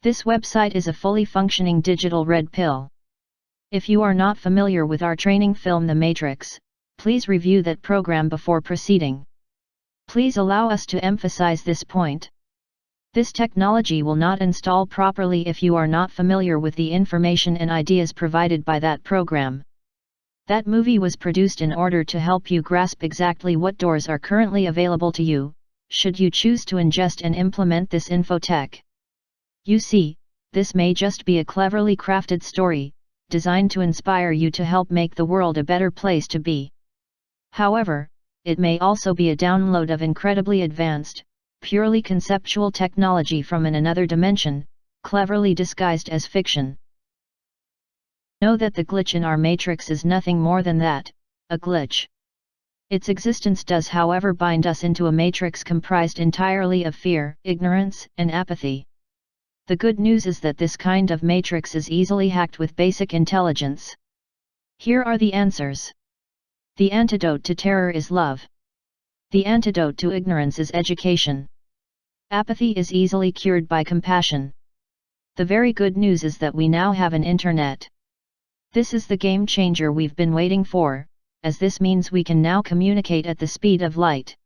This website is a fully functioning digital red pill. If you are not familiar with our training film The Matrix, please review that program before proceeding. Please allow us to emphasize this point. This technology will not install properly if you are not familiar with the information and ideas provided by that program. That movie was produced in order to help you grasp exactly what doors are currently available to you, should you choose to ingest and implement this infotech. You see, this may just be a cleverly crafted story, designed to inspire you to help make the world a better place to be. However, it may also be a download of incredibly advanced, purely conceptual technology from another dimension, cleverly disguised as fiction. Know that the glitch in our matrix is nothing more than that, a glitch. Its existence does however bind us into a matrix comprised entirely of fear, ignorance, and apathy. The good news is that this kind of matrix is easily hacked with basic intelligence. Here are the answers. The antidote to terror is love. The antidote to ignorance is education. Apathy is easily cured by compassion. The very good news is that we now have an internet. This is the game changer we've been waiting for, as this means we can now communicate at the speed of light.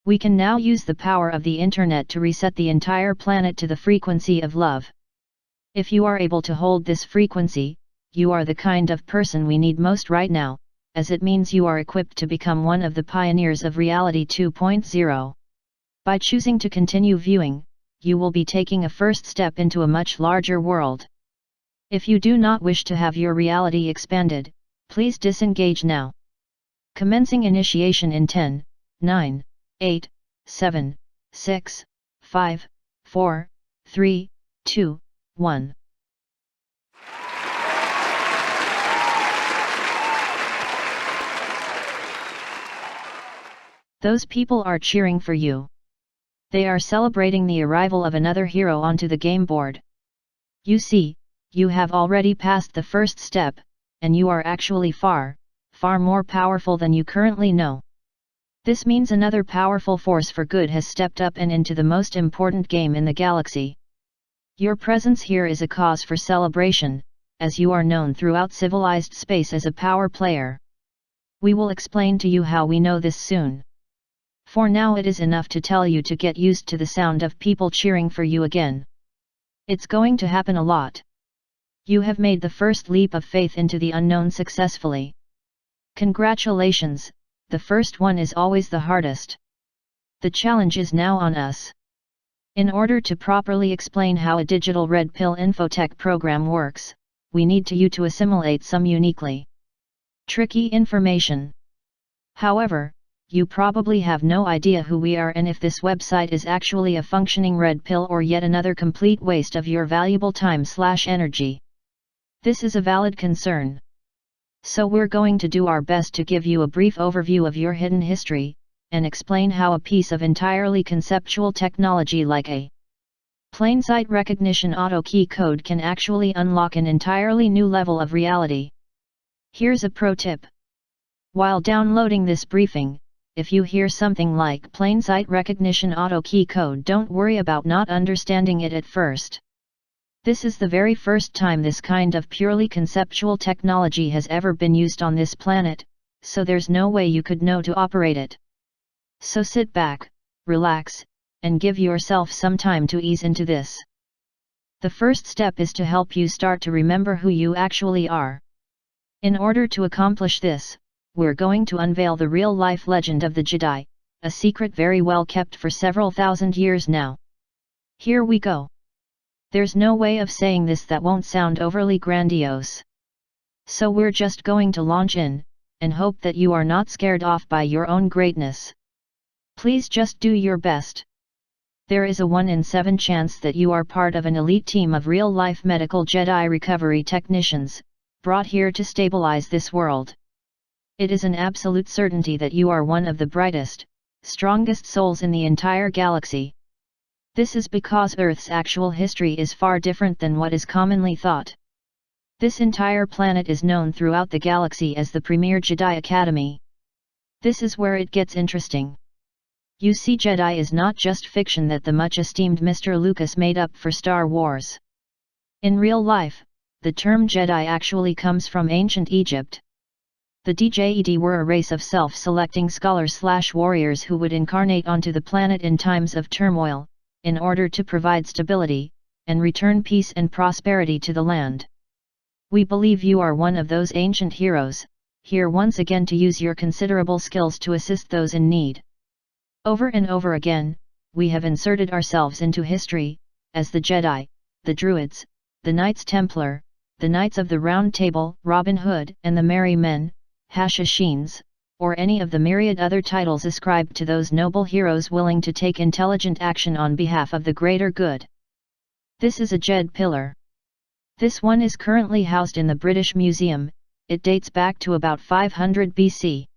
We can now use the power of the internet to reset the entire planet to the frequency of love. If you are able to hold this frequency, you are the kind of person we need most right now, as it means you are equipped to become one of the pioneers of Reality 2.0. By choosing to continue viewing, you will be taking a first step into a much larger world. If you do not wish to have your reality expanded, please disengage now. Commencing initiation in 10, 9, 8, 7, 6, 5, 4, 3, 2, 1. Those people are cheering for you. They are celebrating the arrival of another hero onto the game board. You see, you have already passed the first step, and you are actually far, far more powerful than you currently know. This means another powerful force for good has stepped up and into the most important game in the galaxy. Your presence here is a cause for celebration, as you are known throughout civilized space as a power player. We will explain to you how we know this soon. For now it is enough to tell you to get used to the sound of people cheering for you again. It's going to happen a lot. You have made the first leap of faith into the unknown successfully. Congratulations, the first one is always the hardest. The challenge is now on us. In order to properly explain how a digital red pill infotech program works, we need you to assimilate some uniquely tricky information. However, you probably have no idea who we are and if this website is actually a functioning red pill or yet another complete waste of your valuable time/energy. This is a valid concern. So we're going to do our best to give you a brief overview of your hidden history, and explain how a piece of entirely conceptual technology like a plain sight recognition auto key code can actually unlock an entirely new level of reality. Here's a pro tip. While downloading this briefing, if you hear something like plain sight recognition auto key code, don't worry about not understanding it at first. This is the very first time this kind of purely conceptual technology has ever been used on this planet, so there's no way you could know to operate it. So sit back, relax, and give yourself some time to ease into this. The first step is to help you start to remember who you actually are. In order to accomplish this, we're going to unveil the real-life legend of the Jedi, a secret very well kept for several thousand years now. Here we go. There's no way of saying this that won't sound overly grandiose. So we're just going to launch in, and hope that you are not scared off by your own greatness. Please just do your best. There is a 1 in 7 chance that you are part of an elite team of real-life medical Jedi recovery technicians, brought here to stabilize this world. It is an absolute certainty that you are one of the brightest, strongest souls in the entire galaxy. This is because Earth's actual history is far different than what is commonly thought. This entire planet is known throughout the galaxy as the premier Jedi Academy. This is where it gets interesting. You see, Jedi is not just fiction that the much-esteemed Mr. Lucas made up for Star Wars. In real life, the term Jedi actually comes from ancient Egypt. The Djedhi were a race of self-selecting scholars/warriors who would incarnate onto the planet in times of turmoil, in order to provide stability, and return peace and prosperity to the land. We believe you are one of those ancient heroes, here once again to use your considerable skills to assist those in need. Over and over again, we have inserted ourselves into history, as the Jedi, the Druids, the Knights Templar, the Knights of the Round Table, Robin Hood and the Merry Men, Hashashins, or any of the myriad other titles ascribed to those noble heroes willing to take intelligent action on behalf of the greater good. This is a Jed pillar. This one is currently housed in the British Museum. It dates back to about 500 BC.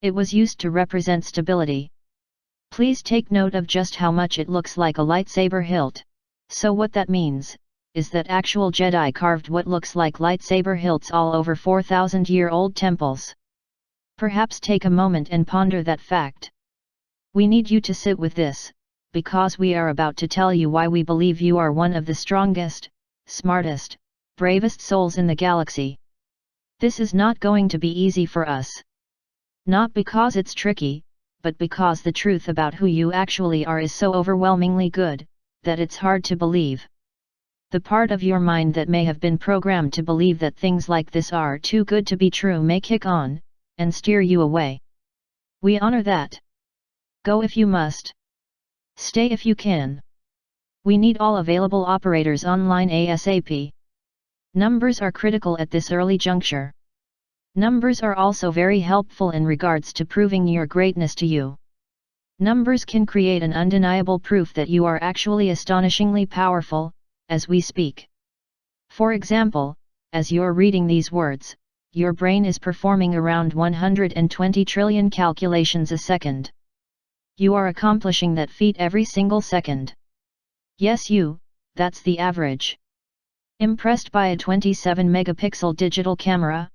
It was used to represent stability. Please take note of just how much it looks like a lightsaber hilt. So what that means is that actual Jedi carved what looks like lightsaber hilts all over 4,000-year-old temples. Perhaps take a moment and ponder that fact. We need you to sit with this, because we are about to tell you why we believe you are one of the strongest, smartest, bravest souls in the galaxy. This is not going to be easy for us. Not because it's tricky, but because the truth about who you actually are is so overwhelmingly good, that it's hard to believe. The part of your mind that may have been programmed to believe that things like this are too good to be true may kick on, and steer you away. We honor that. Go if you must. Stay if you can. We need all available operators online ASAP. Numbers are critical at this early juncture. Numbers are also very helpful in regards to proving your greatness to you. Numbers can create an undeniable proof that you are actually astonishingly powerful, as we speak. For example, as you're reading these words, your brain is performing around 120 trillion calculations a second. You are accomplishing that feat every single second. Yes, that's the average. Impressed by a 27-megapixel digital camera?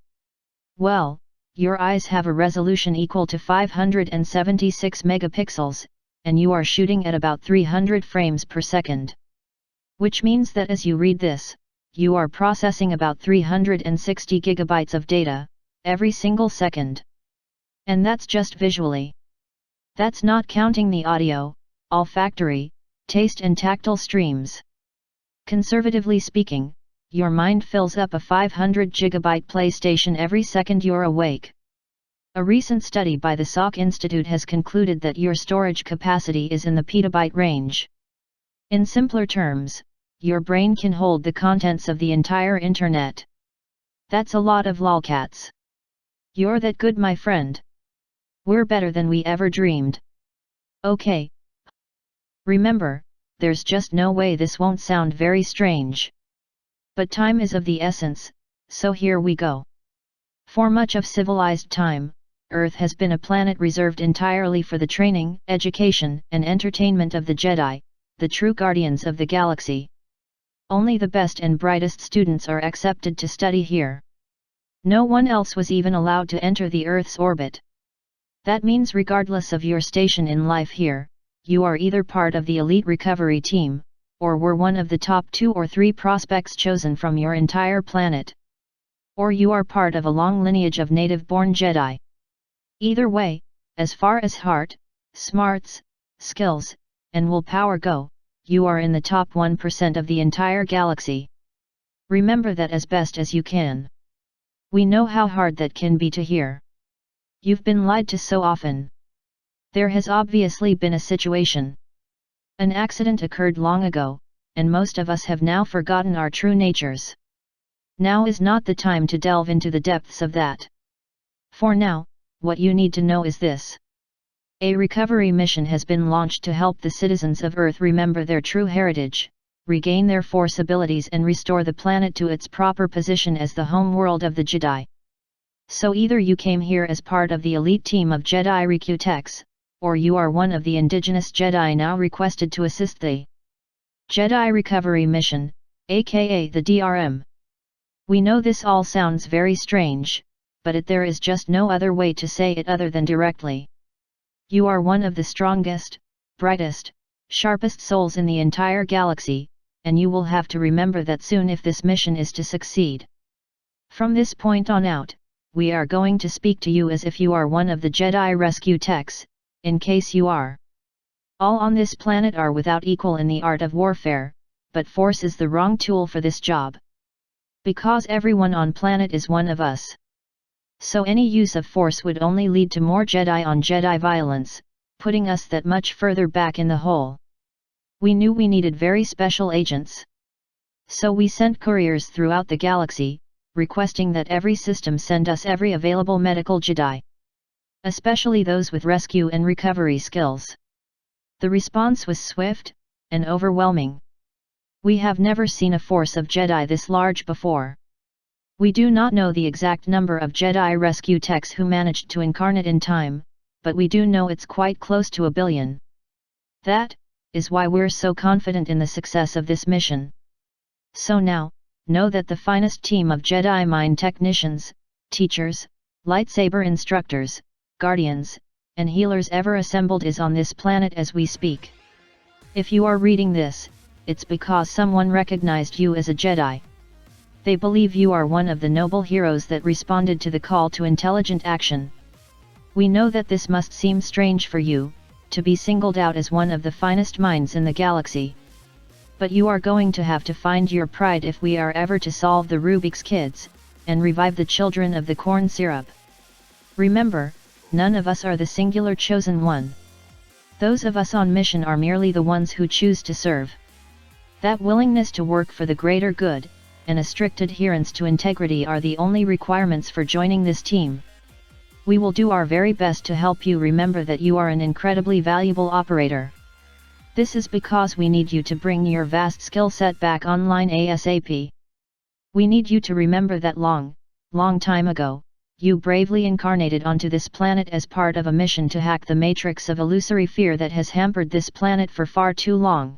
Well, your eyes have a resolution equal to 576 megapixels, and you are shooting at about 300 frames per second. Which means that as you read this, you are processing about 360 gigabytes of data, every single second. And that's just visually. That's not counting the audio, olfactory, taste and tactile streams. Conservatively speaking, your mind fills up a 500 gigabyte PlayStation every second you're awake. A recent study by the Salk Institute has concluded that your storage capacity is in the petabyte range. In simpler terms, your brain can hold the contents of the entire internet. That's a lot of lolcats. You're that good, my friend. We're better than we ever dreamed. Okay. Remember, there's just no way this won't sound very strange. But time is of the essence, so here we go. For much of civilized time, Earth has been a planet reserved entirely for the training, education, and entertainment of the Jedi, the true guardians of the galaxy. Only the best and brightest students are accepted to study here. No one else was even allowed to enter the Earth's orbit. That means regardless of your station in life here, you are either part of the elite recovery team, or were one of the top 2 or 3 prospects chosen from your entire planet. Or you are part of a long lineage of native-born Jedi. Either way, as far as heart, smarts, skills, and willpower go, you are in the top 1% of the entire galaxy. Remember that as best as you can. We know how hard that can be to hear. You've been lied to so often. There has obviously been a situation. An accident occurred long ago, and most of us have now forgotten our true natures. Now is not the time to delve into the depths of that. For now, what you need to know is this. A recovery mission has been launched to help the citizens of Earth remember their true heritage, regain their Force abilities and restore the planet to its proper position as the home world of the Jedi. So either you came here as part of the elite team of Jedi Recruiters, or you are one of the indigenous Jedi now requested to assist the Jedi Recovery Mission, aka the DRM. We know this all sounds very strange, but there is just no other way to say it other than directly. You are one of the strongest, brightest, sharpest souls in the entire galaxy, and you will have to remember that soon if this mission is to succeed. From this point on out, we are going to speak to you as if you are one of the Jedi rescue techs, in case you are. All on this planet are without equal in the art of warfare, but force is the wrong tool for this job. Because everyone on planet is one of us. So any use of force would only lead to more Jedi on Jedi violence, putting us that much further back in the hole. We knew we needed very special agents. So we sent couriers throughout the galaxy, requesting that every system send us every available medical Jedi. Especially those with rescue and recovery skills. The response was swift and overwhelming. We have never seen a force of Jedi this large before. We do not know the exact number of Jedi rescue techs who managed to incarnate in time, but we do know it's quite close to 1 billion. That is why we're so confident in the success of this mission. So now, know that the finest team of Jedi mind technicians, teachers, lightsaber instructors, guardians, and healers ever assembled is on this planet as we speak. If you are reading this, it's because someone recognized you as a Jedi. They believe you are one of the noble heroes that responded to the call to intelligent action. We know that this must seem strange for you, to be singled out as one of the finest minds in the galaxy. But you are going to have to find your pride if we are ever to solve the Rubik's Kids, and revive the children of the corn syrup. Remember, none of us are the singular chosen one. Those of us on mission are merely the ones who choose to serve. That willingness to work for the greater good, and a strict adherence to integrity are the only requirements for joining this team. We will do our very best to help you remember that you are an incredibly valuable operator. This is because we need you to bring your vast skill set back online ASAP. We need you to remember that long time ago, you bravely incarnated onto this planet as part of a mission to hack the matrix of illusory fear that has hampered this planet for far too long.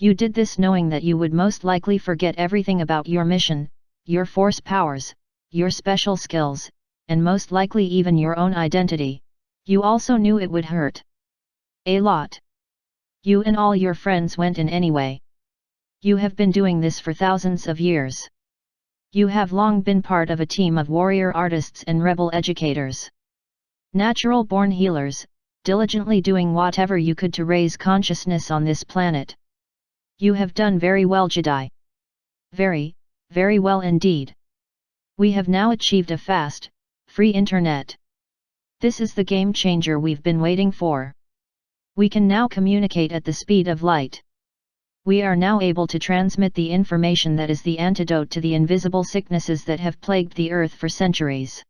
You did this knowing that you would most likely forget everything about your mission, your force powers, your special skills, and most likely even your own identity. You also knew it would hurt. A lot. You and all your friends went in anyway. You have been doing this for thousands of years. You have long been part of a team of warrior artists and rebel educators. Natural-born healers, diligently doing whatever you could to raise consciousness on this planet. You have done very well, Jedi. Very, very well indeed. We have now achieved a fast, free internet. This is the game changer we've been waiting for. We can now communicate at the speed of light. We are now able to transmit the information that is the antidote to the invisible sicknesses that have plagued the Earth for centuries.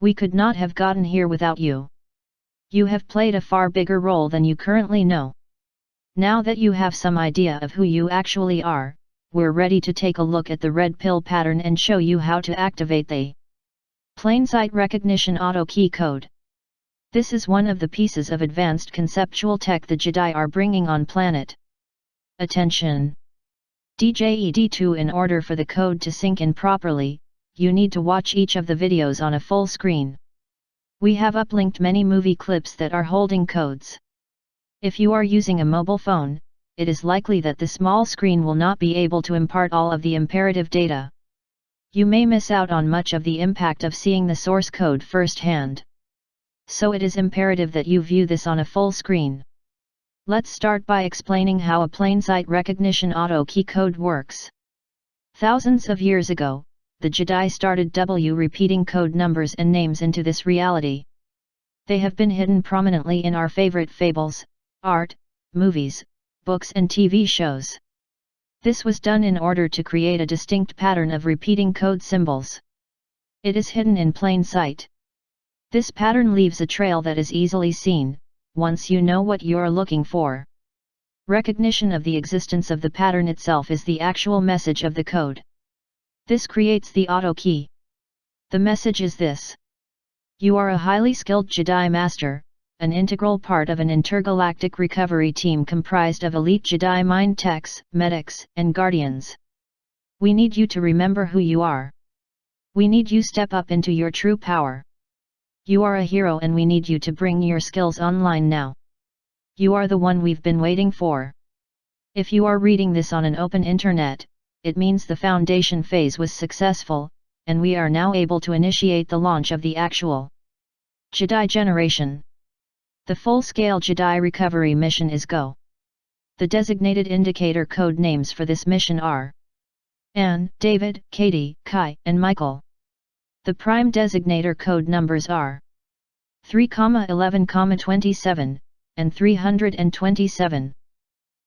We could not have gotten here without you. You have played a far bigger role than you currently know. Now that you have some idea of who you actually are, we're ready to take a look at the red pill pattern and show you how to activate the Plain Sight Recognition Auto Key Code. This is one of the pieces of advanced conceptual tech the Jedi are bringing on planet. Attention! DJED2 In order for the code to sync in properly, you need to watch each of the videos on a full screen. We have uplinked many movie clips that are holding codes. If you are using a mobile phone, it is likely that the small screen will not be able to impart all of the imperative data. You may miss out on much of the impact of seeing the source code firsthand. So it is imperative that you view this on a full screen. Let's start by explaining how a plain sight recognition auto key code works. Thousands of years ago, the Jedi started repeating code numbers and names into this reality. They have been hidden prominently in our favorite fables, art, movies, books and TV shows. This was done in order to create a distinct pattern of repeating code symbols. It is hidden in plain sight. This pattern leaves a trail that is easily seen, once you know what you're looking for. Recognition of the existence of the pattern itself is the actual message of the code. This creates the auto key. The message is this: you are a highly skilled Jedi Master, an integral part of an intergalactic recovery team comprised of elite Jedi mind techs, medics, and guardians. We need you to remember who you are. We need you step up into your true power. You are a hero and we need you to bring your skills online now. You are the one we've been waiting for. If you are reading this on an open internet, it means the foundation phase was successful, and we are now able to initiate the launch of the actual Jedi generation. The full-scale Jedi recovery mission is go. The designated indicator code names for this mission are Anne, David, Katie, Kai, and Michael. The prime designator code numbers are 3,11,27, and 327.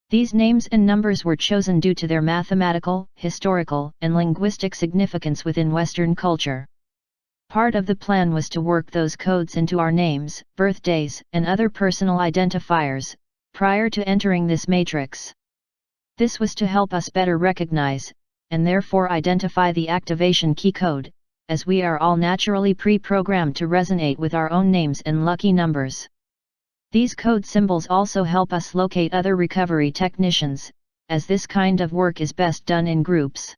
These names and numbers were chosen due to their mathematical, historical, and linguistic significance within Western culture. Part of the plan was to work those codes into our names, birthdays, and other personal identifiers, prior to entering this matrix. This was to help us better recognize, and therefore identify the activation key code, as we are all naturally pre-programmed to resonate with our own names and lucky numbers. These code symbols also help us locate other recovery technicians, as this kind of work is best done in groups.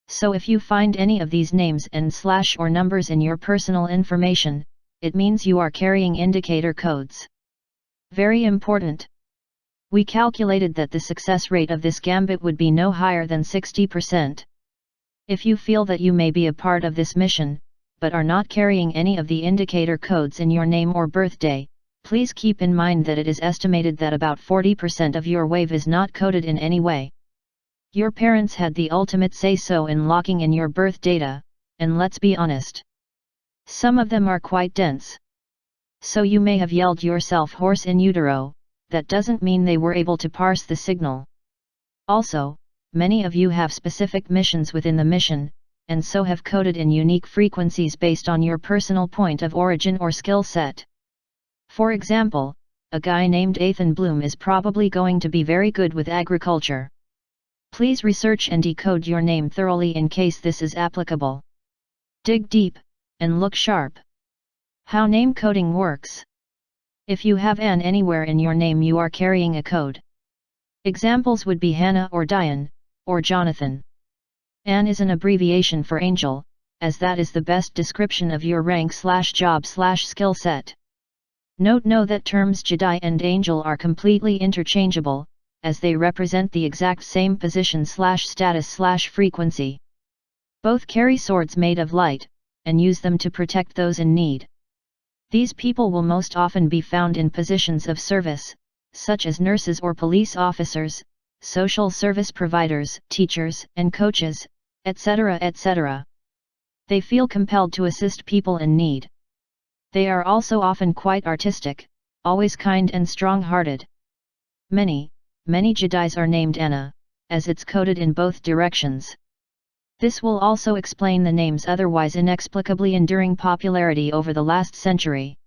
So if you find any of these names and / or numbers in your personal information, it means you are carrying indicator codes. Very important. We calculated that the success rate of this gambit would be no higher than 60%. If you feel that you may be a part of this mission, but are not carrying any of the indicator codes in your name or birthday, please keep in mind that it is estimated that about 40% of your wave is not coded in any way. Your parents had the ultimate say-so in locking in your birth data, and let's be honest, some of them are quite dense. So you may have yelled yourself hoarse in utero, that doesn't mean they were able to parse the signal. Also, many of you have specific missions within the mission, and so have coded in unique frequencies based on your personal point of origin or skill set. For example, a guy named Ethan Bloom is probably going to be very good with agriculture. Please research and decode your name thoroughly in case this is applicable. Dig deep, and look sharp. How name coding works. If you have Anne anywhere in your name, you are carrying a code. Examples would be Hannah or Diane, or Jonathan. Anne is an abbreviation for angel, as that is the best description of your rank/job/skill set. Know that terms Jedi and Angel are completely interchangeable, as they represent the exact same position/status/frequency. Both carry swords made of light, and use them to protect those in need. These people will most often be found in positions of service, such as nurses or police officers, social service providers, teachers, and coaches, etc., etc. They feel compelled to assist people in need. They are also often quite artistic, always kind and strong-hearted. Many Jedis are named Anna, as it's coded in both directions. This will also explain the name's otherwise inexplicably enduring popularity over the last century.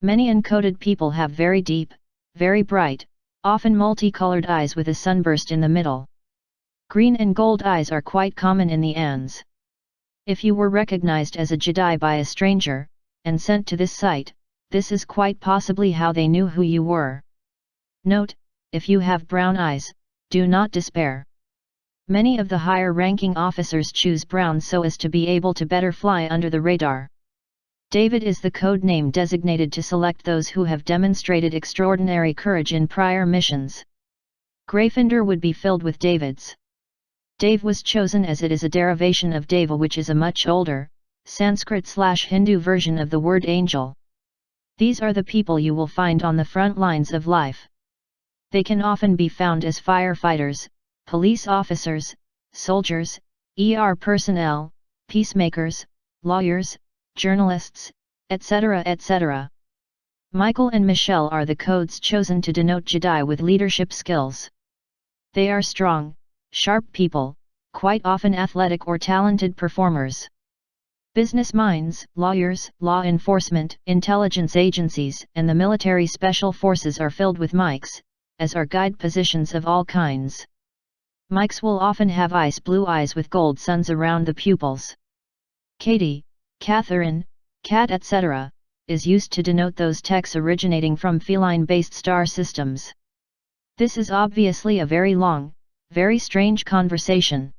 Many encoded people have very deep, very bright, often multicolored eyes with a sunburst in the middle. Green and gold eyes are quite common in the Ans. If you were recognized as a Jedi by a stranger, and sent to this site, this is quite possibly how they knew who you were. Note, if you have brown eyes, do not despair. Many of the higher-ranking officers choose brown so as to be able to better fly under the radar. David is the code name designated to select those who have demonstrated extraordinary courage in prior missions. Gryffindor would be filled with Davids. Dave was chosen as it is a derivation of Deva, which is a much older, Sanskrit/Hindu version of the word angel. These are the people you will find on the front lines of life. They can often be found as firefighters, police officers, soldiers, ER personnel, peacemakers, lawyers, journalists, etc., etc. Michael and Michelle are the codes chosen to denote Jedi with leadership skills. They are strong, sharp people, quite often athletic or talented performers. Business minds, lawyers, law enforcement, intelligence agencies, and the military special forces are filled with Mikes, as are guide positions of all kinds. Mikes will often have ice blue eyes with gold suns around the pupils. Katie, Catherine, Cat, etc., is used to denote those techs originating from feline-based star systems. This is obviously a very long, very strange conversation.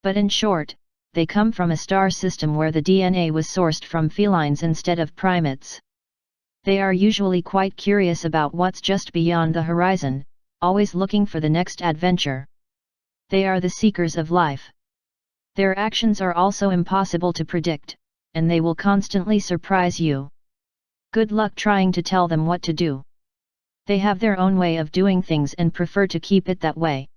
But in short, they come from a star system where the DNA was sourced from felines instead of primates. They are usually quite curious about what's just beyond the horizon, always looking for the next adventure. They are the seekers of life. Their actions are also impossible to predict, and they will constantly surprise you. Good luck trying to tell them what to do. They have their own way of doing things and prefer to keep it that way.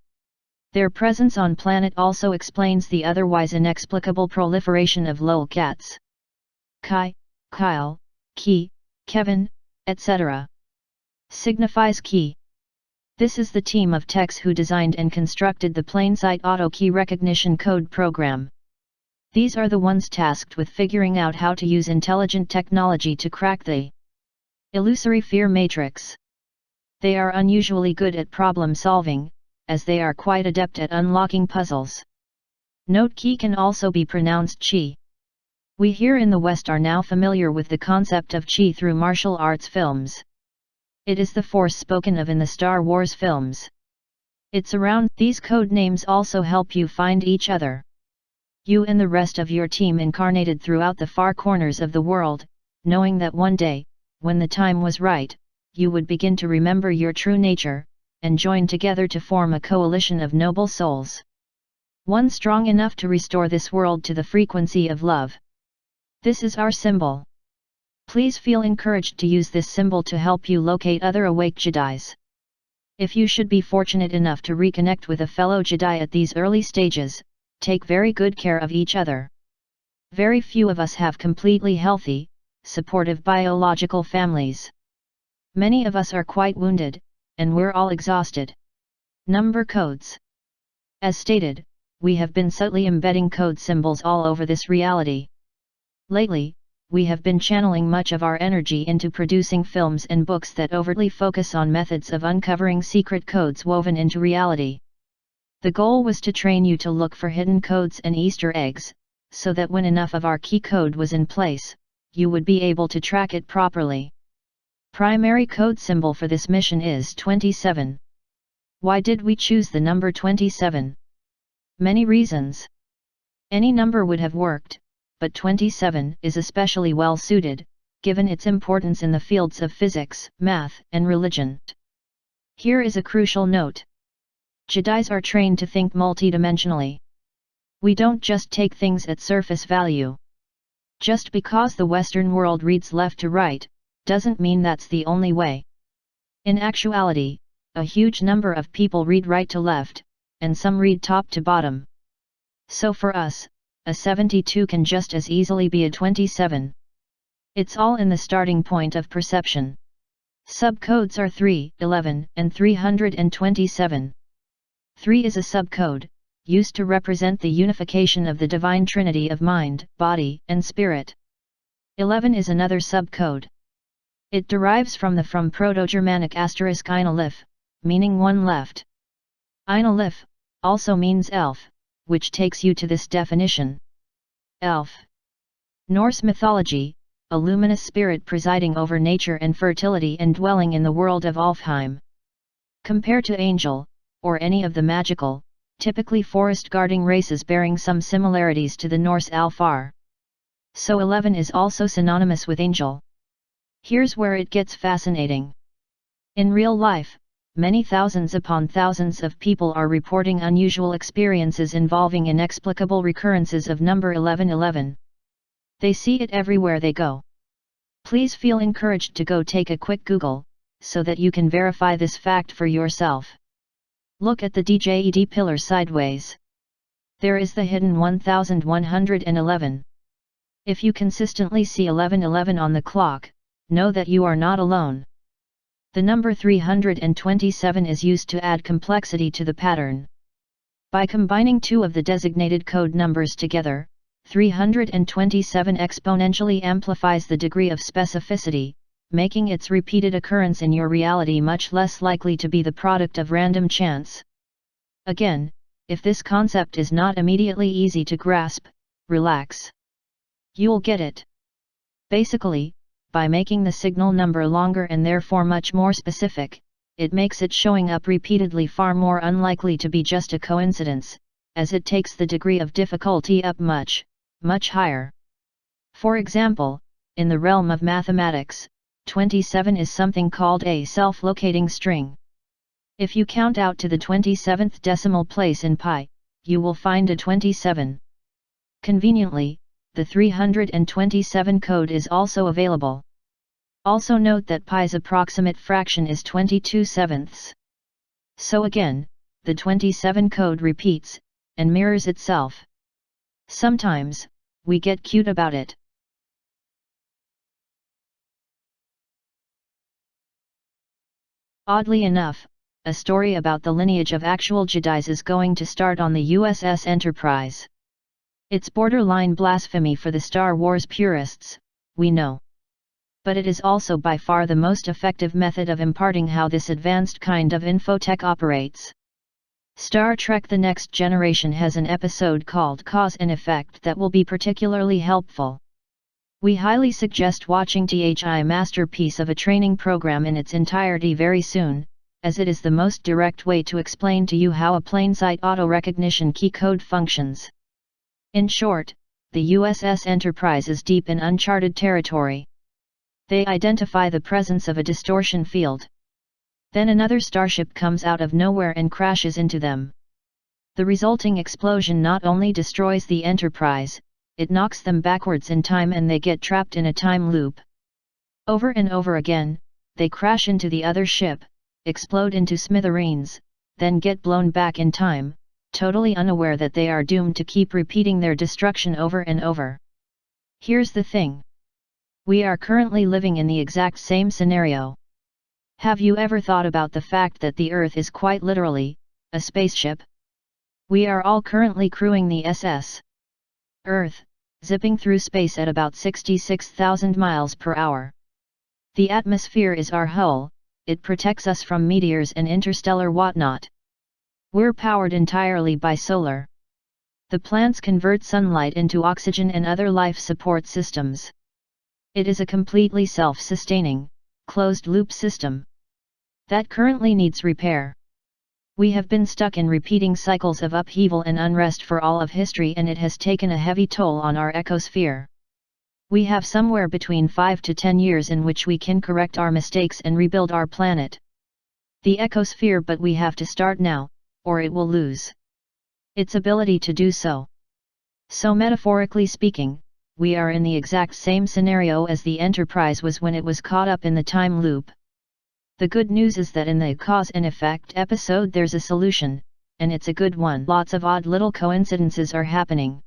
Their presence on planet also explains the otherwise inexplicable proliferation of lolcats. Kai, Kyle, Key, Kevin, etc. signifies key. This is the team of techs who designed and constructed the plain-sight auto key recognition code program. These are the ones tasked with figuring out how to use intelligent technology to crack the illusory fear matrix. They are unusually good at problem solving, as they are quite adept at unlocking puzzles. Note key can also be pronounced chi. We here in the West are now familiar with the concept of chi through martial arts films. It is the force spoken of in the Star Wars films. It's around these code names also help you find each other. You and the rest of your team incarnated throughout the far corners of the world, knowing that one day, when the time was right, you would begin to remember your true nature, and join together to form a coalition of noble souls. One strong enough to restore this world to the frequency of love. This is our symbol. Please feel encouraged to use this symbol to help you locate other awake Jedis. If you should be fortunate enough to reconnect with a fellow Jedi at these early stages, take very good care of each other. Very few of us have completely healthy, supportive biological families. Many of us are quite wounded, and we're all exhausted. Number codes. As stated, we have been subtly embedding code symbols all over this reality. Lately, we have been channeling much of our energy into producing films and books that overtly focus on methods of uncovering secret codes woven into reality. The goal was to train you to look for hidden codes and Easter eggs, so that when enough of our key code was in place, you would be able to track it properly. Primary code symbol for this mission is 27. Why did we choose the number 27? Many reasons. Any number would have worked, but 27 is especially well suited, given its importance in the fields of physics, math, and religion. Here is a crucial note. Jedis are trained to think multidimensionally. We don't just take things at surface value. Just because the Western world reads left to right, doesn't mean that's the only way. In actuality, a huge number of people read right to left, and some read top to bottom. So for us, a 72 can just as easily be a 27. It's all in the starting point of perception. Subcodes are 3, 11, and 327. 3 is a subcode, used to represent the unification of the divine trinity of mind, body, and spirit. 11 is another subcode. It derives from Proto-Germanic asterisk einelif, meaning one left. Einelif also means elf, which takes you to this definition. Elf. Norse mythology, a luminous spirit presiding over nature and fertility and dwelling in the world of Alfheim. Compare to angel, or any of the magical, typically forest-guarding races bearing some similarities to the Norse Alfar. So 11 is also synonymous with angel. Here's where it gets fascinating. In real life, many thousands upon thousands of people are reporting unusual experiences involving inexplicable recurrences of number 1111. They see it everywhere they go. Please feel encouraged to go take a quick Google, so that you can verify this fact for yourself. Look at the Djedhi pillar sideways. There is the hidden 1111. If you consistently see 1111 on the clock, know that you are not alone. The number 327 is used to add complexity to the pattern. By combining two of the designated code numbers together, 327 exponentially amplifies the degree of specificity, making its repeated occurrence in your reality much less likely to be the product of random chance. Again, if this concept is not immediately easy to grasp, relax. You'll get it. Basically, by making the signal number longer and therefore much more specific, it makes it showing up repeatedly far more unlikely to be just a coincidence, as it takes the degree of difficulty up much, much higher. For example, in the realm of mathematics, 27 is something called a self-locating string. If you count out to the 27th decimal place in pi, you will find a 27. Conveniently, the 327 code is also available. Also note that pi's approximate fraction is 22/7. So again, the 27 code repeats, and mirrors itself. Sometimes, we get cute about it. Oddly enough, a story about the lineage of actual Jedis is going to start on the USS Enterprise. It's borderline blasphemy for the Star Wars purists, we know. But it is also by far the most effective method of imparting how this advanced kind of infotech operates. Star Trek: The Next Generation has an episode called Cause and Effect that will be particularly helpful. We highly suggest watching THI masterpiece of a training program in its entirety very soon, as it is the most direct way to explain to you how a plain sight auto-recognition key code functions. In short, the USS Enterprise is deep in uncharted territory. They identify the presence of a distortion field. Then another starship comes out of nowhere and crashes into them. The resulting explosion not only destroys the Enterprise, it knocks them backwards in time and they get trapped in a time loop. Over and over again, they crash into the other ship, explode into smithereens, then get blown back in time, totally unaware that they are doomed to keep repeating their destruction over and over. Here's the thing. We are currently living in the exact same scenario. Have you ever thought about the fact that the Earth is quite literally a spaceship? We are all currently crewing the SS Earth, zipping through space at about 66,000 miles per hour. The atmosphere is our hull, it protects us from meteors and interstellar whatnot. We're powered entirely by solar. The plants convert sunlight into oxygen and other life support systems. It is a completely self-sustaining, closed-loop system that currently needs repair. We have been stuck in repeating cycles of upheaval and unrest for all of history, and it has taken a heavy toll on our ecosphere. We have somewhere between 5 to 10 years in which we can correct our mistakes and rebuild our planet. The ecosphere, but we have to start now, or it will lose its ability to do so. So metaphorically speaking, we are in the exact same scenario as the Enterprise was when it was caught up in the time loop. The good news is that in the Cause and Effect episode there's a solution, and it's a good one. Lots of odd little coincidences are happening.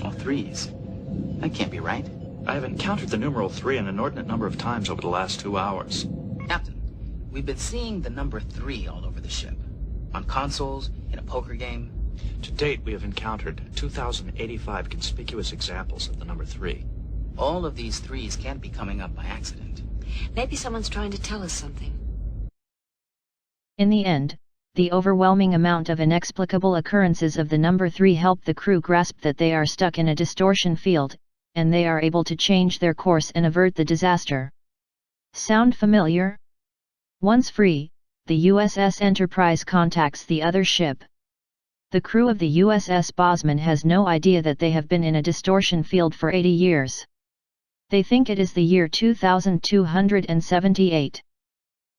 All threes. That can't be right. I have encountered the numeral 3 an inordinate number of times over the last 2 hours. Captain, we've been seeing the number 3 all over the ship. On consoles, in a poker game. To date, we have encountered 2,085 conspicuous examples of the number 3. All of these 3s can't be coming up by accident. Maybe someone's trying to tell us something. In the end, the overwhelming amount of inexplicable occurrences of the number 3 help the crew grasp that they are stuck in a distortion field, and they are able to change their course and avert the disaster. Sound familiar? Once free, the USS Enterprise contacts the other ship. The crew of the USS Bosman has no idea that they have been in a distortion field for 80 years. They think it is the year 2278.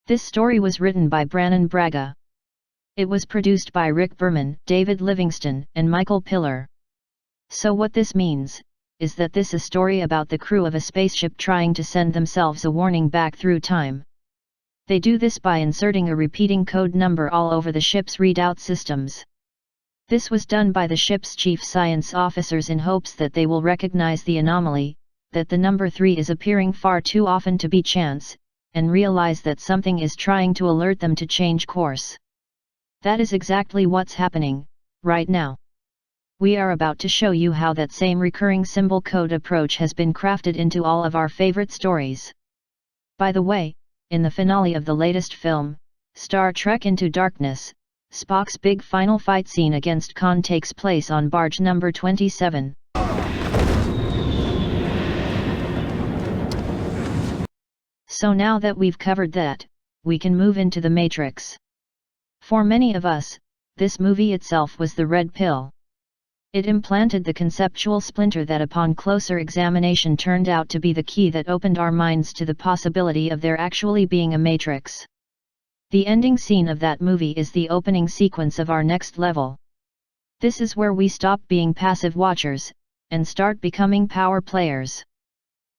This story was written by Brannon Braga. It was produced by Rick Berman, David Livingston, and Michael Piller. So what this means, is that this is a story about the crew of a spaceship trying to send themselves a warning back through time. They do this by inserting a repeating code number all over the ship's readout systems. This was done by the ship's chief science officers in hopes that they will recognize the anomaly, that the number 3 is appearing far too often to be chance, and realize that something is trying to alert them to change course. That is exactly what's happening, right now. We are about to show you how that same recurring symbol code approach has been crafted into all of our favorite stories. By the way, in the finale of the latest film, Star Trek Into Darkness, Spock's big final fight scene against Khan takes place on barge number 27. So now that we've covered that, we can move into the matrix. For many of us, this movie itself was the red pill. It implanted the conceptual splinter that upon closer examination turned out to be the key that opened our minds to the possibility of there actually being a matrix. The ending scene of that movie is the opening sequence of our next level. This is where we stop being passive watchers, and start becoming power players.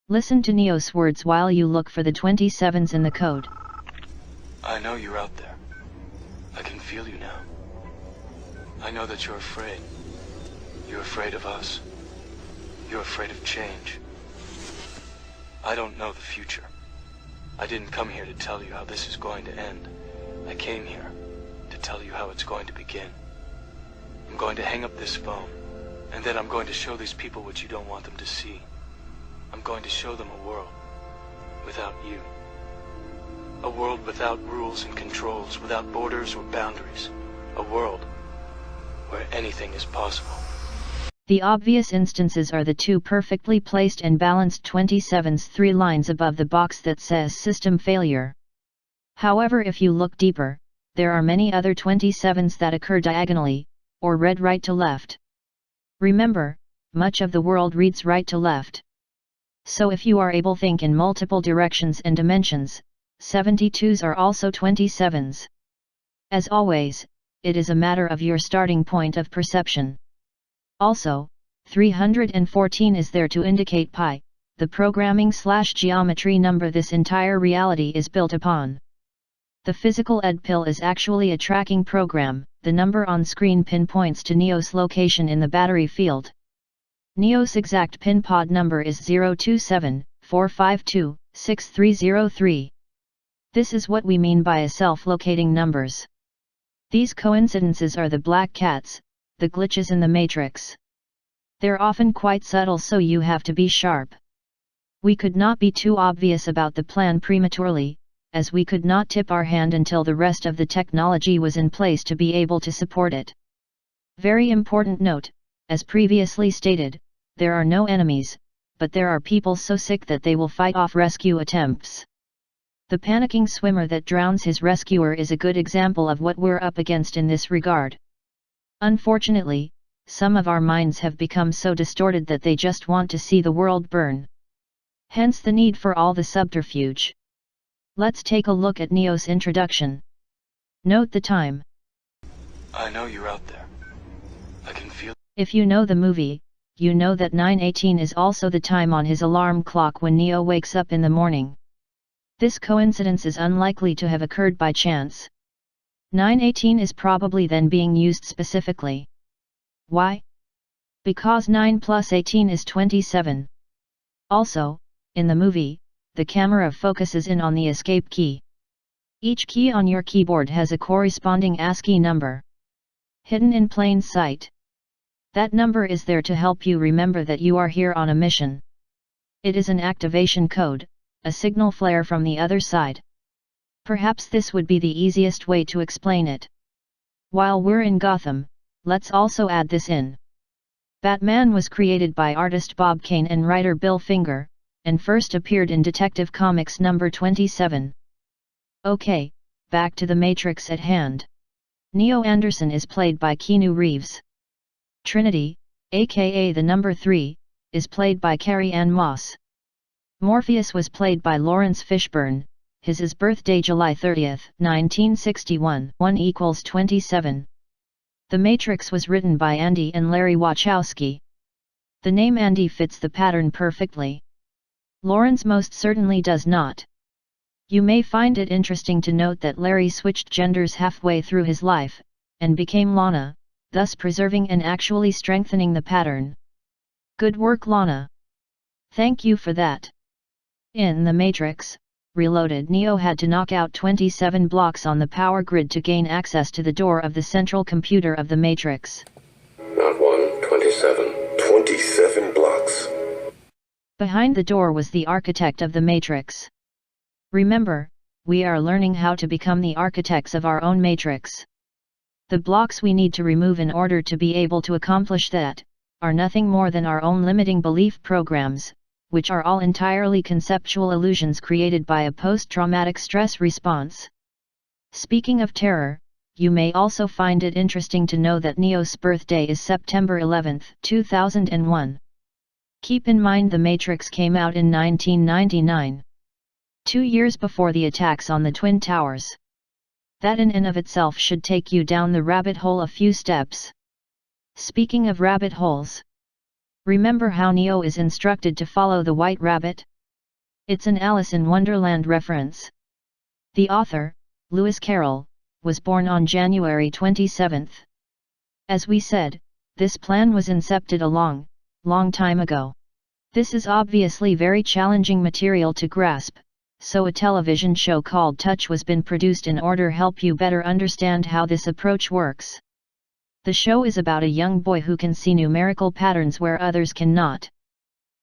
Listen to Neo's words while you look for the 27s in the code. I know you're out there. I can feel you now. I know that you're afraid. You're afraid of us. You're afraid of change. I don't know the future. I didn't come here to tell you how this is going to end. I came here to tell you how it's going to begin. I'm going to hang up this phone, and then I'm going to show these people what you don't want them to see. I'm going to show them a world without you. A world without rules and controls, without borders or boundaries. A world where anything is possible. The obvious instances are the two perfectly placed and balanced 27s 3 lines above the box that says System Failure. However, if you look deeper, there are many other 27s that occur diagonally, or read right to left. Remember, much of the world reads right to left. So if you are able to think in multiple directions and dimensions, 72s are also 27s. As always, it is a matter of your starting point of perception. Also, 314 is there to indicate pi, the programming/geometry number this entire reality is built upon. The physical ed pill is actually a tracking program. The number on screen pinpoints to Neo's location in the battery field. Neo's exact pin pod number is 027-452-6303. This is what we mean by a self-locating numbers. These coincidences are the black cats, the glitches in the matrix. They're often quite subtle, so you have to be sharp. We could not be too obvious about the plan prematurely, as we could not tip our hand until the rest of the technology was in place to be able to support it. Very important note, as previously stated, there are no enemies, but there are people so sick that they will fight off rescue attempts. The panicking swimmer that drowns his rescuer is a good example of what we're up against in this regard. Unfortunately, some of our minds have become so distorted that they just want to see the world burn. Hence the need for all the subterfuge. Let's take a look at Neo's introduction. Note the time. I know you're out there. I can feel. If you know the movie, you know that 9:18 is also the time on his alarm clock when Neo wakes up in the morning. This coincidence is unlikely to have occurred by chance. 9:18 is probably then being used specifically. Why? Because 9 plus 18 is 27. Also, in the movie, the camera focuses in on the escape key. Each key on your keyboard has a corresponding ASCII number. Hidden in plain sight. That number is there to help you remember that you are here on a mission. It is an activation code, a signal flare from the other side. Perhaps this would be the easiest way to explain it. While we're in Gotham, let's also add this in. Batman was created by artist Bob Kane and writer Bill Finger, and first appeared in Detective Comics number 27. Okay, back to the Matrix at hand. Neo Anderson is played by Keanu Reeves. Trinity, aka the number 3, is played by Carrie Ann Moss. Morpheus was played by Lawrence Fishburne. His birthday July 30, 1961. 1 equals 27. The Matrix was written by Andy and Larry Wachowski. The name Andy fits the pattern perfectly. Lawrence most certainly does not. You may find it interesting to note that Larry switched genders halfway through his life, and became Lana, thus preserving and actually strengthening the pattern. Good work, Lana. Thank you for that. In The Matrix Reloaded, Neo had to knock out 27 blocks on the power grid to gain access to the door of the central computer of the Matrix. Not 1, 27. 27 blocks. Behind the door was the architect of the Matrix. Remember, we are learning how to become the architects of our own Matrix. The blocks we need to remove in order to be able to accomplish that, are nothing more than our own limiting belief programs, which are all entirely conceptual illusions created by a post-traumatic stress response. Speaking of terror, you may also find it interesting to know that Neo's birthday is September 11, 2001. Keep in mind The Matrix came out in 1999. 2 years before the attacks on the Twin Towers. That in and of itself should take you down the rabbit hole a few steps. Speaking of rabbit holes, remember how Neo is instructed to follow the white rabbit? It's an Alice in Wonderland reference. The author, Lewis Carroll, was born on January 27. As we said, this plan was incepted a long time ago. This is obviously very challenging material to grasp, so a television show called Touch was been produced in order to help you better understand how this approach works. The show is about a young boy who can see numerical patterns where others cannot.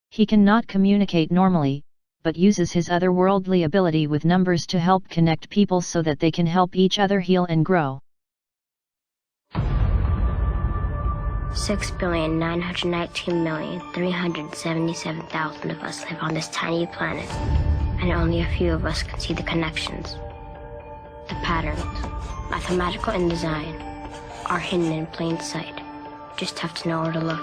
He cannot communicate normally, but uses his otherworldly ability with numbers to help connect people so that they can help each other heal and grow. 6,919,377,000 of us live on this tiny planet, and only a few of us can see the connections. The patterns, mathematical in design, are hidden in plain sight. Just have to know where to look.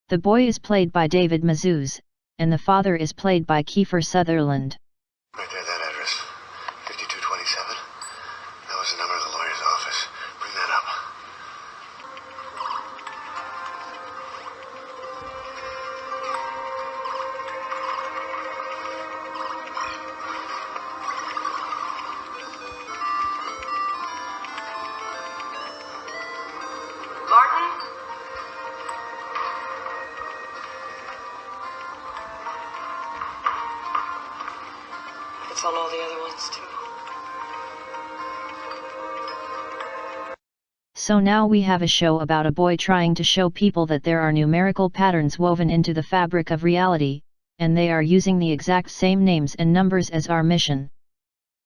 The boy is played by David Mazouz, and the father is played by Kiefer Sutherland. Right there, that address. 5227. That was the number of the lawyer's office. Bring that up. Martin? It's on all the other ones, too. So now we have a show about a boy trying to show people that there are numerical patterns woven into the fabric of reality, and they are using the exact same names and numbers as our mission.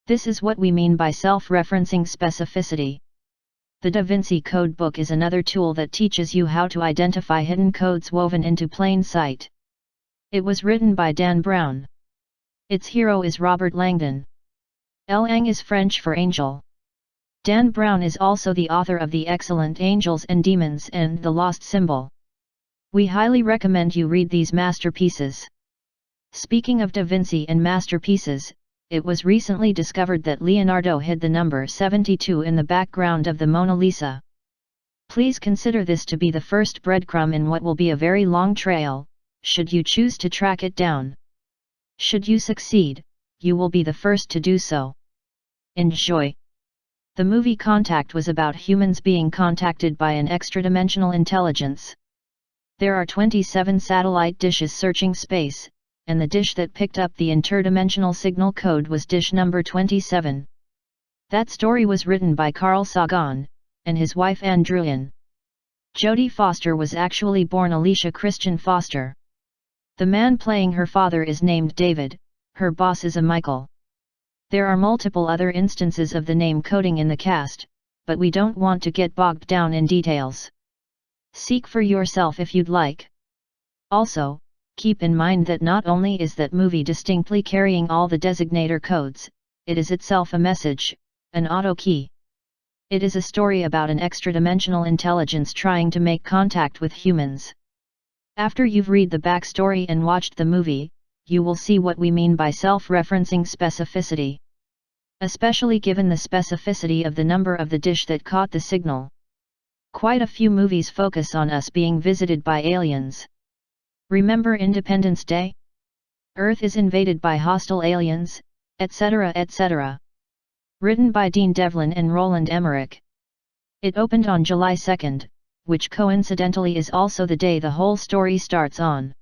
This is what we mean by self-referencing specificity. The Da Vinci Code book is another tool that teaches you how to identify hidden codes woven into plain sight. It was written by Dan Brown. Its hero is Robert Langdon. Lang is French for angel. Dan Brown is also the author of the excellent Angels and Demons and The Lost Symbol. We highly recommend you read these masterpieces. Speaking of Da Vinci and masterpieces, it was recently discovered that Leonardo hid the number 72 in the background of the Mona Lisa. Please consider this to be the first breadcrumb in what will be a very long trail, should you choose to track it down. Should you succeed, you will be the first to do so. Enjoy. The movie Contact was about humans being contacted by an extra-dimensional intelligence. There are 27 satellite dishes searching space, and the dish that picked up the interdimensional signal code was dish number 27. That story was written by Carl Sagan, and his wife Ann Druyan. Jodie Foster was actually born Alicia Christian Foster. The man playing her father is named David, her boss is a Michael. There are multiple other instances of the name coding in the cast, but we don't want to get bogged down in details. Seek for yourself if you'd like. Also, keep in mind that not only is that movie distinctly carrying all the designator codes, it is itself a message, an auto key. It is a story about an extra-dimensional intelligence trying to make contact with humans. After you've read the backstory and watched the movie, you will see what we mean by self-referencing specificity. Especially given the specificity of the number of the dish that caught the signal. Quite a few movies focus on us being visited by aliens. Remember Independence Day? Earth is invaded by hostile aliens, etc. etc. Written by Dean Devlin and Roland Emmerich. It opened on July 2nd, which coincidentally is also the day the whole story starts on.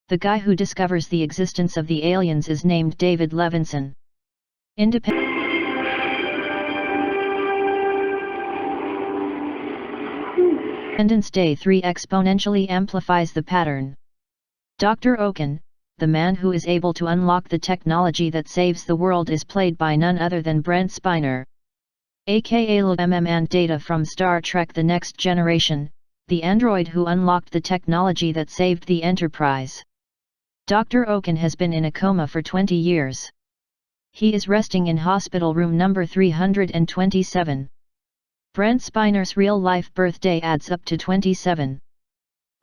The guy who discovers the existence of the aliens is named David Levinson. Independence Day 3 exponentially amplifies the pattern. Dr. Oken, the man who is able to unlock the technology that saves the world, is played by none other than Brent Spiner. aka LMM and Data from Star Trek The Next Generation, the android who unlocked the technology that saved the Enterprise. Dr. Oken has been in a coma for 20 years. He is resting in hospital room number 327. Brent Spiner's real-life birthday adds up to 27.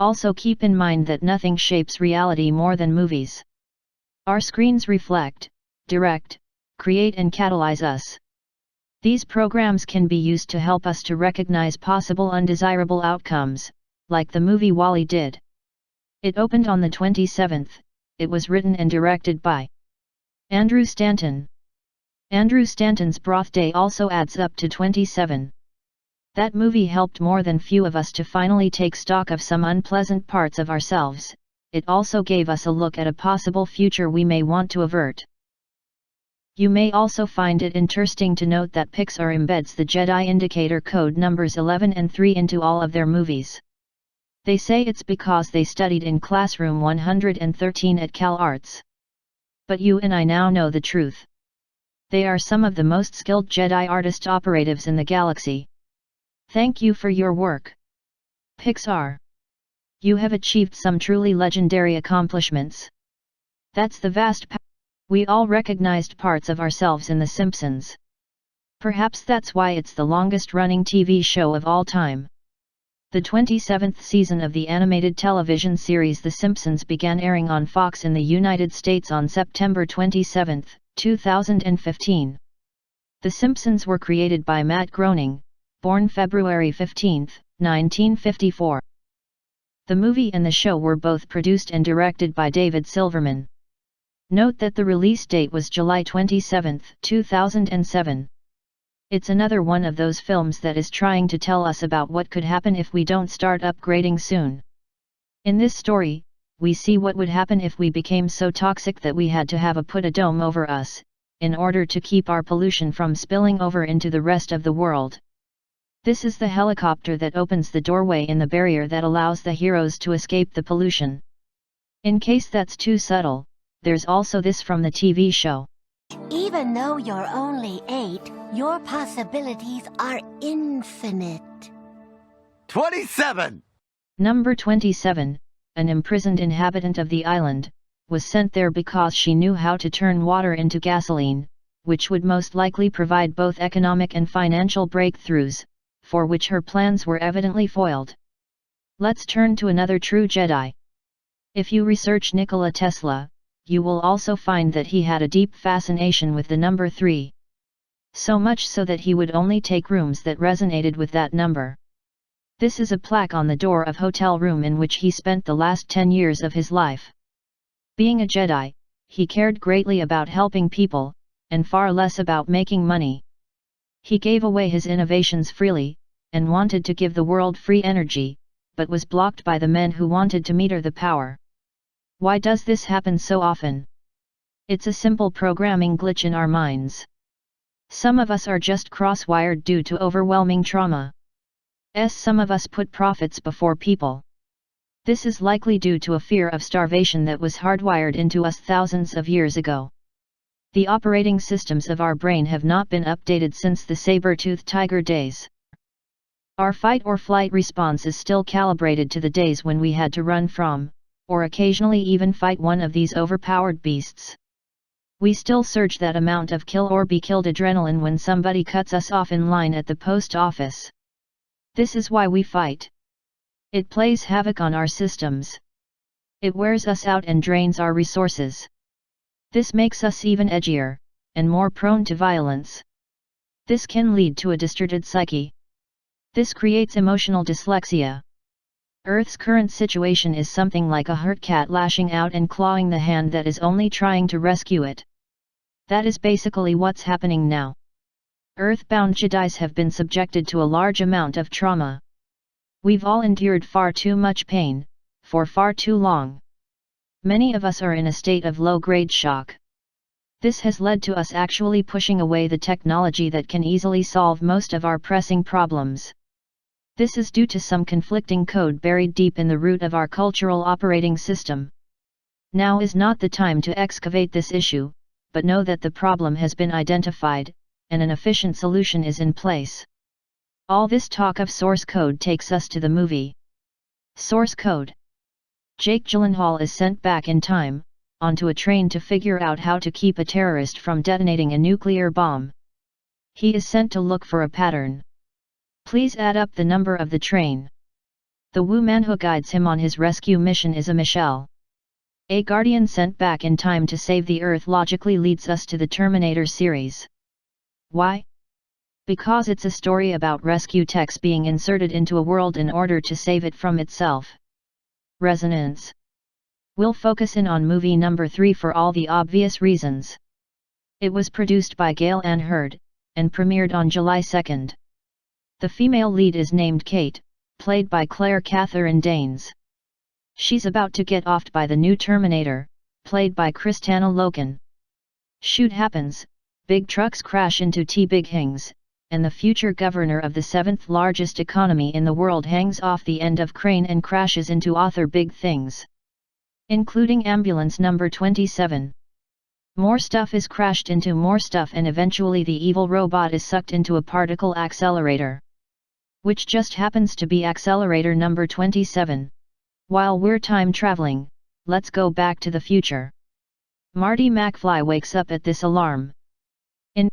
Also keep in mind that nothing shapes reality more than movies. Our screens reflect, direct, create and catalyze us. These programs can be used to help us to recognize possible undesirable outcomes, like the movie WALL-E did. It opened on the 27th, it was written and directed by Andrew Stanton. Andrew Stanton's birthday also adds up to 27. That movie helped more than few of us to finally take stock of some unpleasant parts of ourselves. It also gave us a look at a possible future we may want to avert. You may also find it interesting to note that Pixar embeds the Jedi indicator code numbers 11 and 3 into all of their movies. They say it's because they studied in classroom 113 at Cal Arts. But you and I now know the truth. They are some of the most skilled Jedi artist operatives in the galaxy. Thank you for your work, Pixar. You have achieved some truly legendary accomplishments. That's the vast power. We all recognized parts of ourselves in The Simpsons. Perhaps that's why it's the longest-running TV show of all time. The 27th season of the animated television series The Simpsons began airing on Fox in the United States on September 27, 2015. The Simpsons were created by Matt Groening, born February 15, 1954. The movie and the show were both produced and directed by David Silverman. Note that the release date was July 27, 2007. It's another one of those films that is trying to tell us about what could happen if we don't start upgrading soon. In this story, we see what would happen if we became so toxic that we had to put a dome over us, in order to keep our pollution from spilling over into the rest of the world. This is the helicopter that opens the doorway in the barrier that allows the heroes to escape the pollution. In case that's too subtle, there's also this from the TV show. Even though you're only 8, your possibilities are infinite. 27! Number 27, an imprisoned inhabitant of the island, was sent there because she knew how to turn water into gasoline, which would most likely provide both economic and financial breakthroughs, for which her plans were evidently foiled. Let's turn to another true Jedi. If you research Nikola Tesla, you will also find that he had a deep fascination with the number 3. So much so that he would only take rooms that resonated with that number. This is a plaque on the door of hotel room in which he spent the last 10 years of his life. Being a Jedi, he cared greatly about helping people, and far less about making money. He gave away his innovations freely, and wanted to give the world free energy, but was blocked by the men who wanted to meter the power. Why does this happen so often? It's a simple programming glitch in our minds. Some of us are just cross-wired due to overwhelming trauma. Some of us put profits before people. This is likely due to a fear of starvation that was hardwired into us thousands of years ago. The operating systems of our brain have not been updated since the saber-toothed tiger days. Our fight or flight response is still calibrated to the days when we had to run from, or occasionally even fight one of these overpowered beasts. We still surge that amount of kill or be killed adrenaline when somebody cuts us off in line at the post office. This is why we fight. It plays havoc on our systems. It wears us out and drains our resources. This makes us even edgier, and more prone to violence. This can lead to a distorted psyche. This creates emotional dyslexia. Earth's current situation is something like a hurt cat lashing out and clawing the hand that is only trying to rescue it. That is basically what's happening now. Earthbound Jedis have been subjected to a large amount of trauma. We've all endured far too much pain, for far too long. Many of us are in a state of low-grade shock. This has led to us actually pushing away the technology that can easily solve most of our pressing problems. This is due to some conflicting code buried deep in the root of our cultural operating system. Now is not the time to excavate this issue, but know that the problem has been identified, and an efficient solution is in place. All this talk of source code takes us to the movie. Source code. Jake Gyllenhaal is sent back in time, onto a train to figure out how to keep a terrorist from detonating a nuclear bomb. He is sent to look for a pattern. Please add up the number of the train. The woman who guides him on his rescue mission is a Michelle. A guardian sent back in time to save the Earth logically leads us to the Terminator series. Why? Because it's a story about rescue techs being inserted into a world in order to save it from itself. Resonance. We'll focus in on movie number 3 for all the obvious reasons. It was produced by Gail Ann Hurd, and premiered on July 2. The female lead is named Kate, played by Claire Catherine Danes. She's about to get offed by the new Terminator, played by Kristanna Loken. Shoot happens, big trucks crash into T. Big Hings, and the future governor of the 7th largest economy in the world hangs off the end of crane and crashes into other big things, including ambulance number 27. More stuff is crashed into more stuff, and eventually the evil robot is sucked into a particle accelerator, which just happens to be accelerator number 27. While we're time traveling, let's go back to the future. Marty McFly wakes up at this alarm. In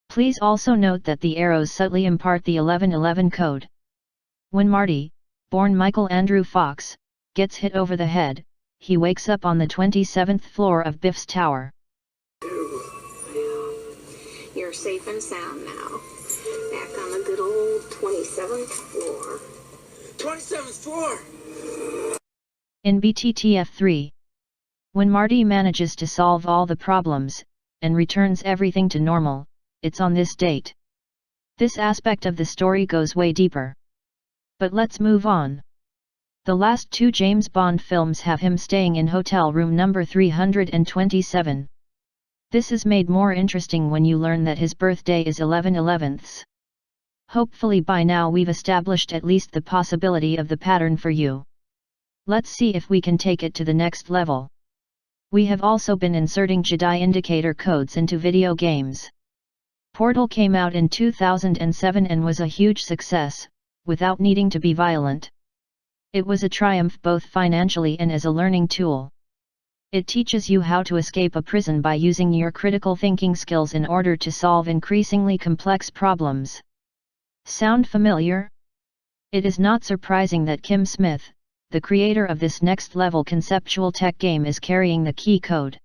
Please also note that the arrows subtly impart the 1111 code. When Marty, born Michael Andrew Fox, gets hit over the head, he wakes up on the 27th floor of Biff's tower. You're safe and sound now. Back on the good old 27th floor. 27th floor! In BTTF3. When Marty manages to solve all the problems, and returns everything to normal, it's on this date. This aspect of the story goes way deeper. But let's move on. The last 2 James Bond films have him staying in hotel room number 327. This is made more interesting when you learn that his birthday is 11/11. Hopefully by now we've established at least the possibility of the pattern for you. Let's see if we can take it to the next level. We have also been inserting Jedi indicator codes into video games. Portal came out in 2007 and was a huge success, without needing to be violent. It was a triumph both financially and as a learning tool. It teaches you how to escape a prison by using your critical thinking skills in order to solve increasingly complex problems. Sound familiar? It is not surprising that Kim Smith, the creator of this next-level conceptual tech game, is carrying the key code.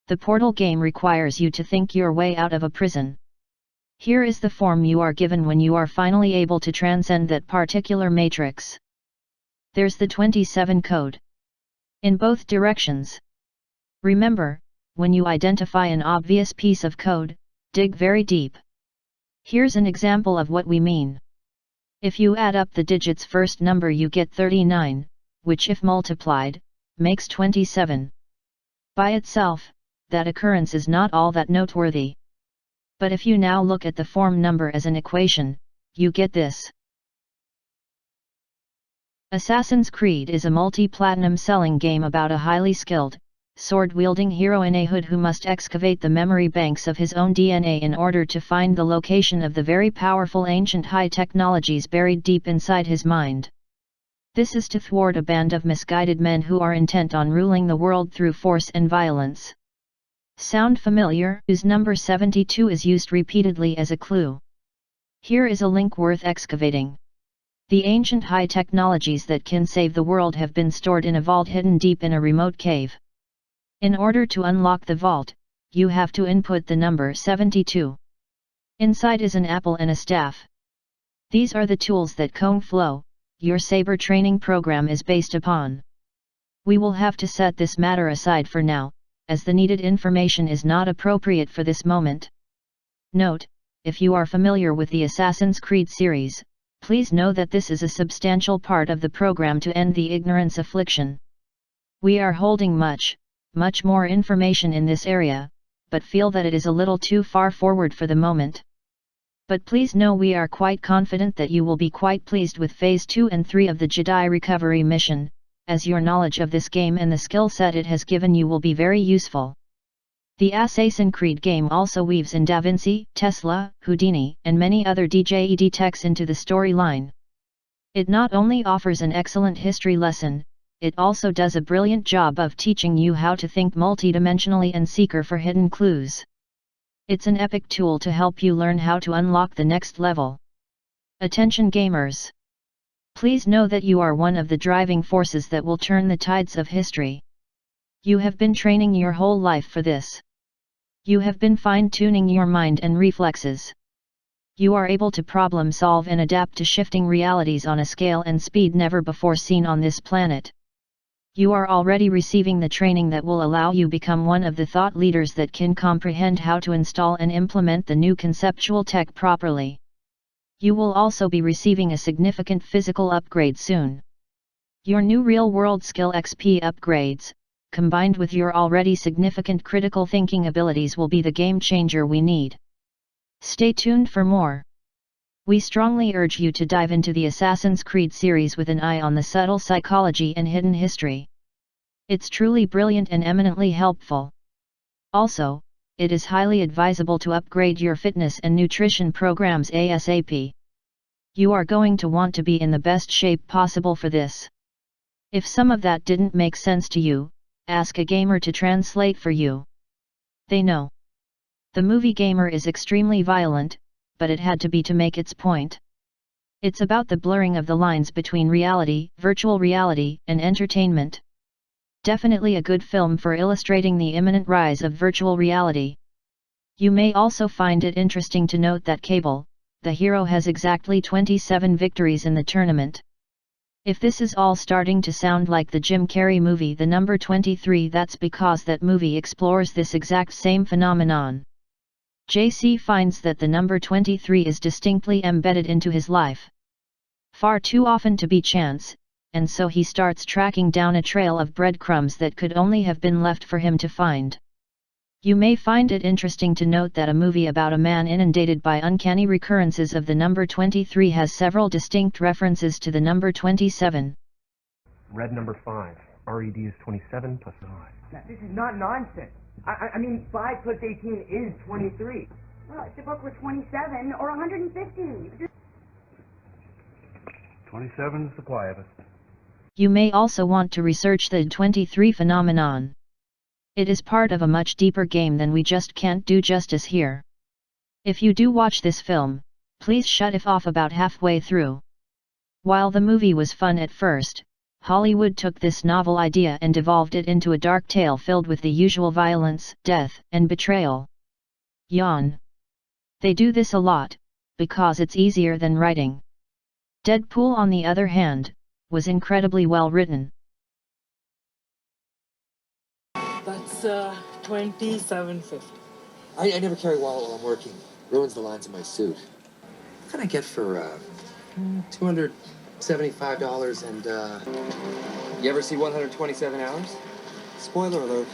The Portal game requires you to think your way out of a prison. Here is the form you are given when you are finally able to transcend that particular matrix. There's the 27 code. In both directions. Remember, when you identify an obvious piece of code, dig very deep. Here's an example of what we mean. If you add up the digits' first number you get 39, which if multiplied, makes 27. By itself, that occurrence is not all that noteworthy. But if you now look at the form number as an equation, you get this. Assassin's Creed is a multi-platinum selling game about a highly skilled, sword-wielding hero in a hood who must excavate the memory banks of his own DNA in order to find the location of the very powerful ancient high technologies buried deep inside his mind. This is to thwart a band of misguided men who are intent on ruling the world through force and violence. Sound familiar? Use number 72 is used repeatedly as a clue. Here is a link worth excavating. The ancient high technologies that can save the world have been stored in a vault hidden deep in a remote cave. In order to unlock the vault, you have to input the number 72. Inside is an apple and a staff. These are the tools that Kung Flow, your saber training program, is based upon. We will have to set this matter aside for now, as the needed information is not appropriate for this moment. Note, if you are familiar with the Assassin's Creed series, please know that this is a substantial part of the program to end the ignorance affliction. We are holding much more information in this area, but feel that it is a little too far forward for the moment. But please know we are quite confident that you will be quite pleased with Phase 2 and 3 of the Jedi Recovery mission, as your knowledge of this game and the skill set it has given you will be very useful. The Assassin's Creed game also weaves in Da Vinci, Tesla, Houdini, and many other Neo-Djedhi techs into the storyline. It not only offers an excellent history lesson, it also does a brilliant job of teaching you how to think multidimensionally and seeker for hidden clues. It's an epic tool to help you learn how to unlock the next level. Attention gamers! Please know that you are one of the driving forces that will turn the tides of history. You have been training your whole life for this. You have been fine-tuning your mind and reflexes. You are able to problem solve and adapt to shifting realities on a scale and speed never before seen on this planet. You are already receiving the training that will allow you become one of the thought leaders that can comprehend how to install and implement the new conceptual tech properly. You will also be receiving a significant physical upgrade soon. Your new real-world skill XP upgrades, combined with your already significant critical thinking abilities, will be the game changer we need. Stay tuned for more. We strongly urge you to dive into the Assassin's Creed series with an eye on the subtle psychology and hidden history. It's truly brilliant and eminently helpful. Also, it is highly advisable to upgrade your fitness and nutrition programs ASAP. You are going to want to be in the best shape possible for this. If some of that didn't make sense to you, ask a gamer to translate for you. They know. The movie Gamer is extremely violent, but it had to be to make its point. It's about the blurring of the lines between reality, virtual reality, and entertainment. Definitely a good film for illustrating the imminent rise of virtual reality. You may also find it interesting to note that Cable, the hero, has exactly 27 victories in the tournament. If this is all starting to sound like the Jim Carrey movie The Number 23, that's because that movie explores this exact same phenomenon. JC finds that the number 23 is distinctly embedded into his life. Far too often to be chance, and so he starts tracking down a trail of breadcrumbs that could only have been left for him to find. You may find it interesting to note that a movie about a man inundated by uncanny recurrences of the number 23 has several distinct references to the number 27. Red number 5. RED is 27 plus 9. Now, this is not nonsense. I mean, 5 plus 18 is 23. Well, if the book were 27 or 150. 27 is the quietest. You may also want to research the 23 phenomenon. It is part of a much deeper game than we just can't do justice here. If you do watch this film, please shut it off about halfway through. While the movie was fun at first, Hollywood took this novel idea and devolved it into a dark tale filled with the usual violence, death, and betrayal. Yawn. They do this a lot, because it's easier than writing. Deadpool, on the other hand, was incredibly well written. That's $27.50. I never carry a wallet while I'm working. Ruins the lines in my suit. What can I get for $275 and you ever see 127 hours? Spoiler alert.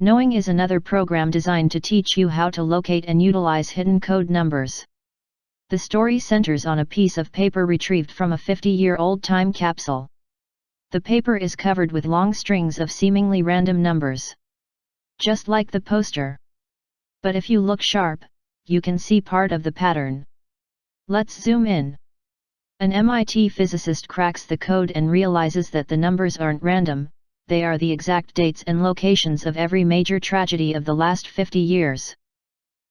Knowing is another program designed to teach you how to locate and utilize hidden code numbers. The story centers on a piece of paper retrieved from a 50-year-old time capsule. The paper is covered with long strings of seemingly random numbers. Just like the poster. But if you look sharp, you can see part of the pattern. Let's zoom in. An MIT physicist cracks the code and realizes that the numbers aren't random, they are the exact dates and locations of every major tragedy of the last 50 years.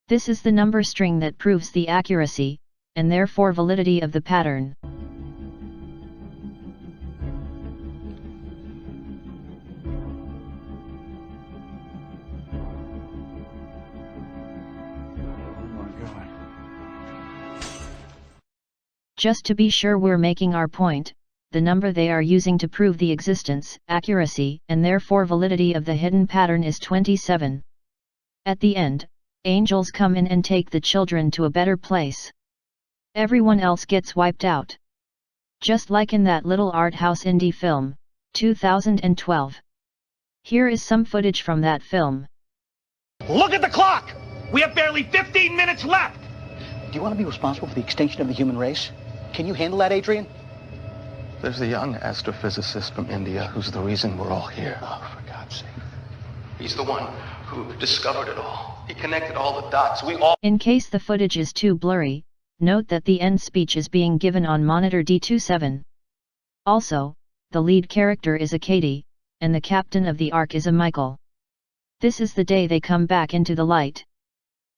This is the number string that proves the accuracy, and therefore validity of the pattern. Just to be sure we're making our point, the number they are using to prove the existence, accuracy, and therefore validity of the hidden pattern is 27. At the end, angels come in and take the children to a better place. Everyone else gets wiped out. Just like in that little art house indie film, 2012. Here is some footage from that film. Look at the clock! We have barely 15 minutes left! Do you want to be responsible for the extinction of the human race? Can you handle that, Adrian? There's a young astrophysicist from India who's the reason we're all here. Oh, for God's sake. He's the one who discovered it all. He connected all the dots. We all... In case the footage is too blurry, note that the end speech is being given on monitor D27. Also, the lead character is a Katie, and the captain of the Ark is a Michael. This is the day they come back into the light.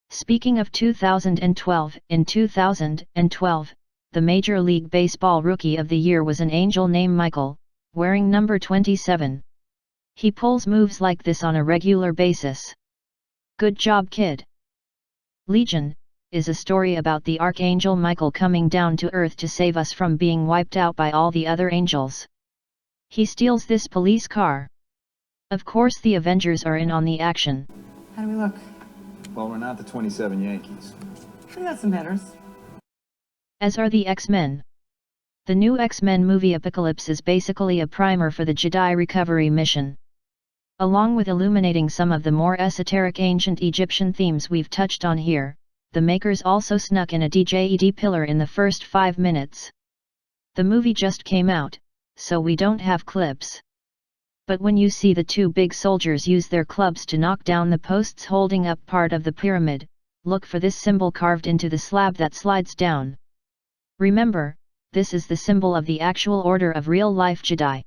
Speaking of 2012, in 2012, the Major League Baseball Rookie of the Year was an angel named Michael, wearing number 27. He pulls moves like this on a regular basis. Good job, kid. Legion is a story about the Archangel Michael coming down to Earth to save us from being wiped out by all the other angels. He steals this police car. Of course the Avengers are in on the action. How do we look? Well, we're not the 27 Yankees. We got some hitters. As are the X-Men. The new X-Men movie Apocalypse is basically a primer for the Jedi recovery mission. Along with illuminating some of the more esoteric ancient Egyptian themes we've touched on here, the makers also snuck in a Djedhi pillar in the first 5 minutes. The movie just came out, so we don't have clips. But when you see the two big soldiers use their clubs to knock down the posts holding up part of the pyramid, look for this symbol carved into the slab that slides down. Remember, this is the symbol of the actual order of real-life Jedi.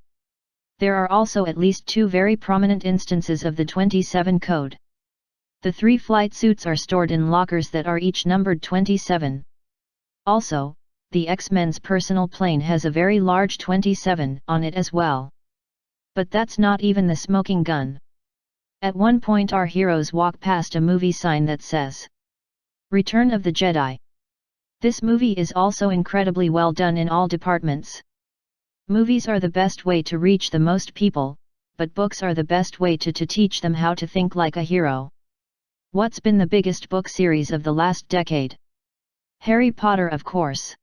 There are also at least 2 very prominent instances of the 27 code. The 3 flight suits are stored in lockers that are each numbered 27. Also, the X-Men's personal plane has a very large 27 on it as well. But that's not even the smoking gun. At one point our heroes walk past a movie sign that says, "Return of the Jedi." This movie is also incredibly well done in all departments. Movies are the best way to reach the most people, but books are the best way to teach them how to think like a hero. What's been the biggest book series of the last decade? Harry Potter, of course.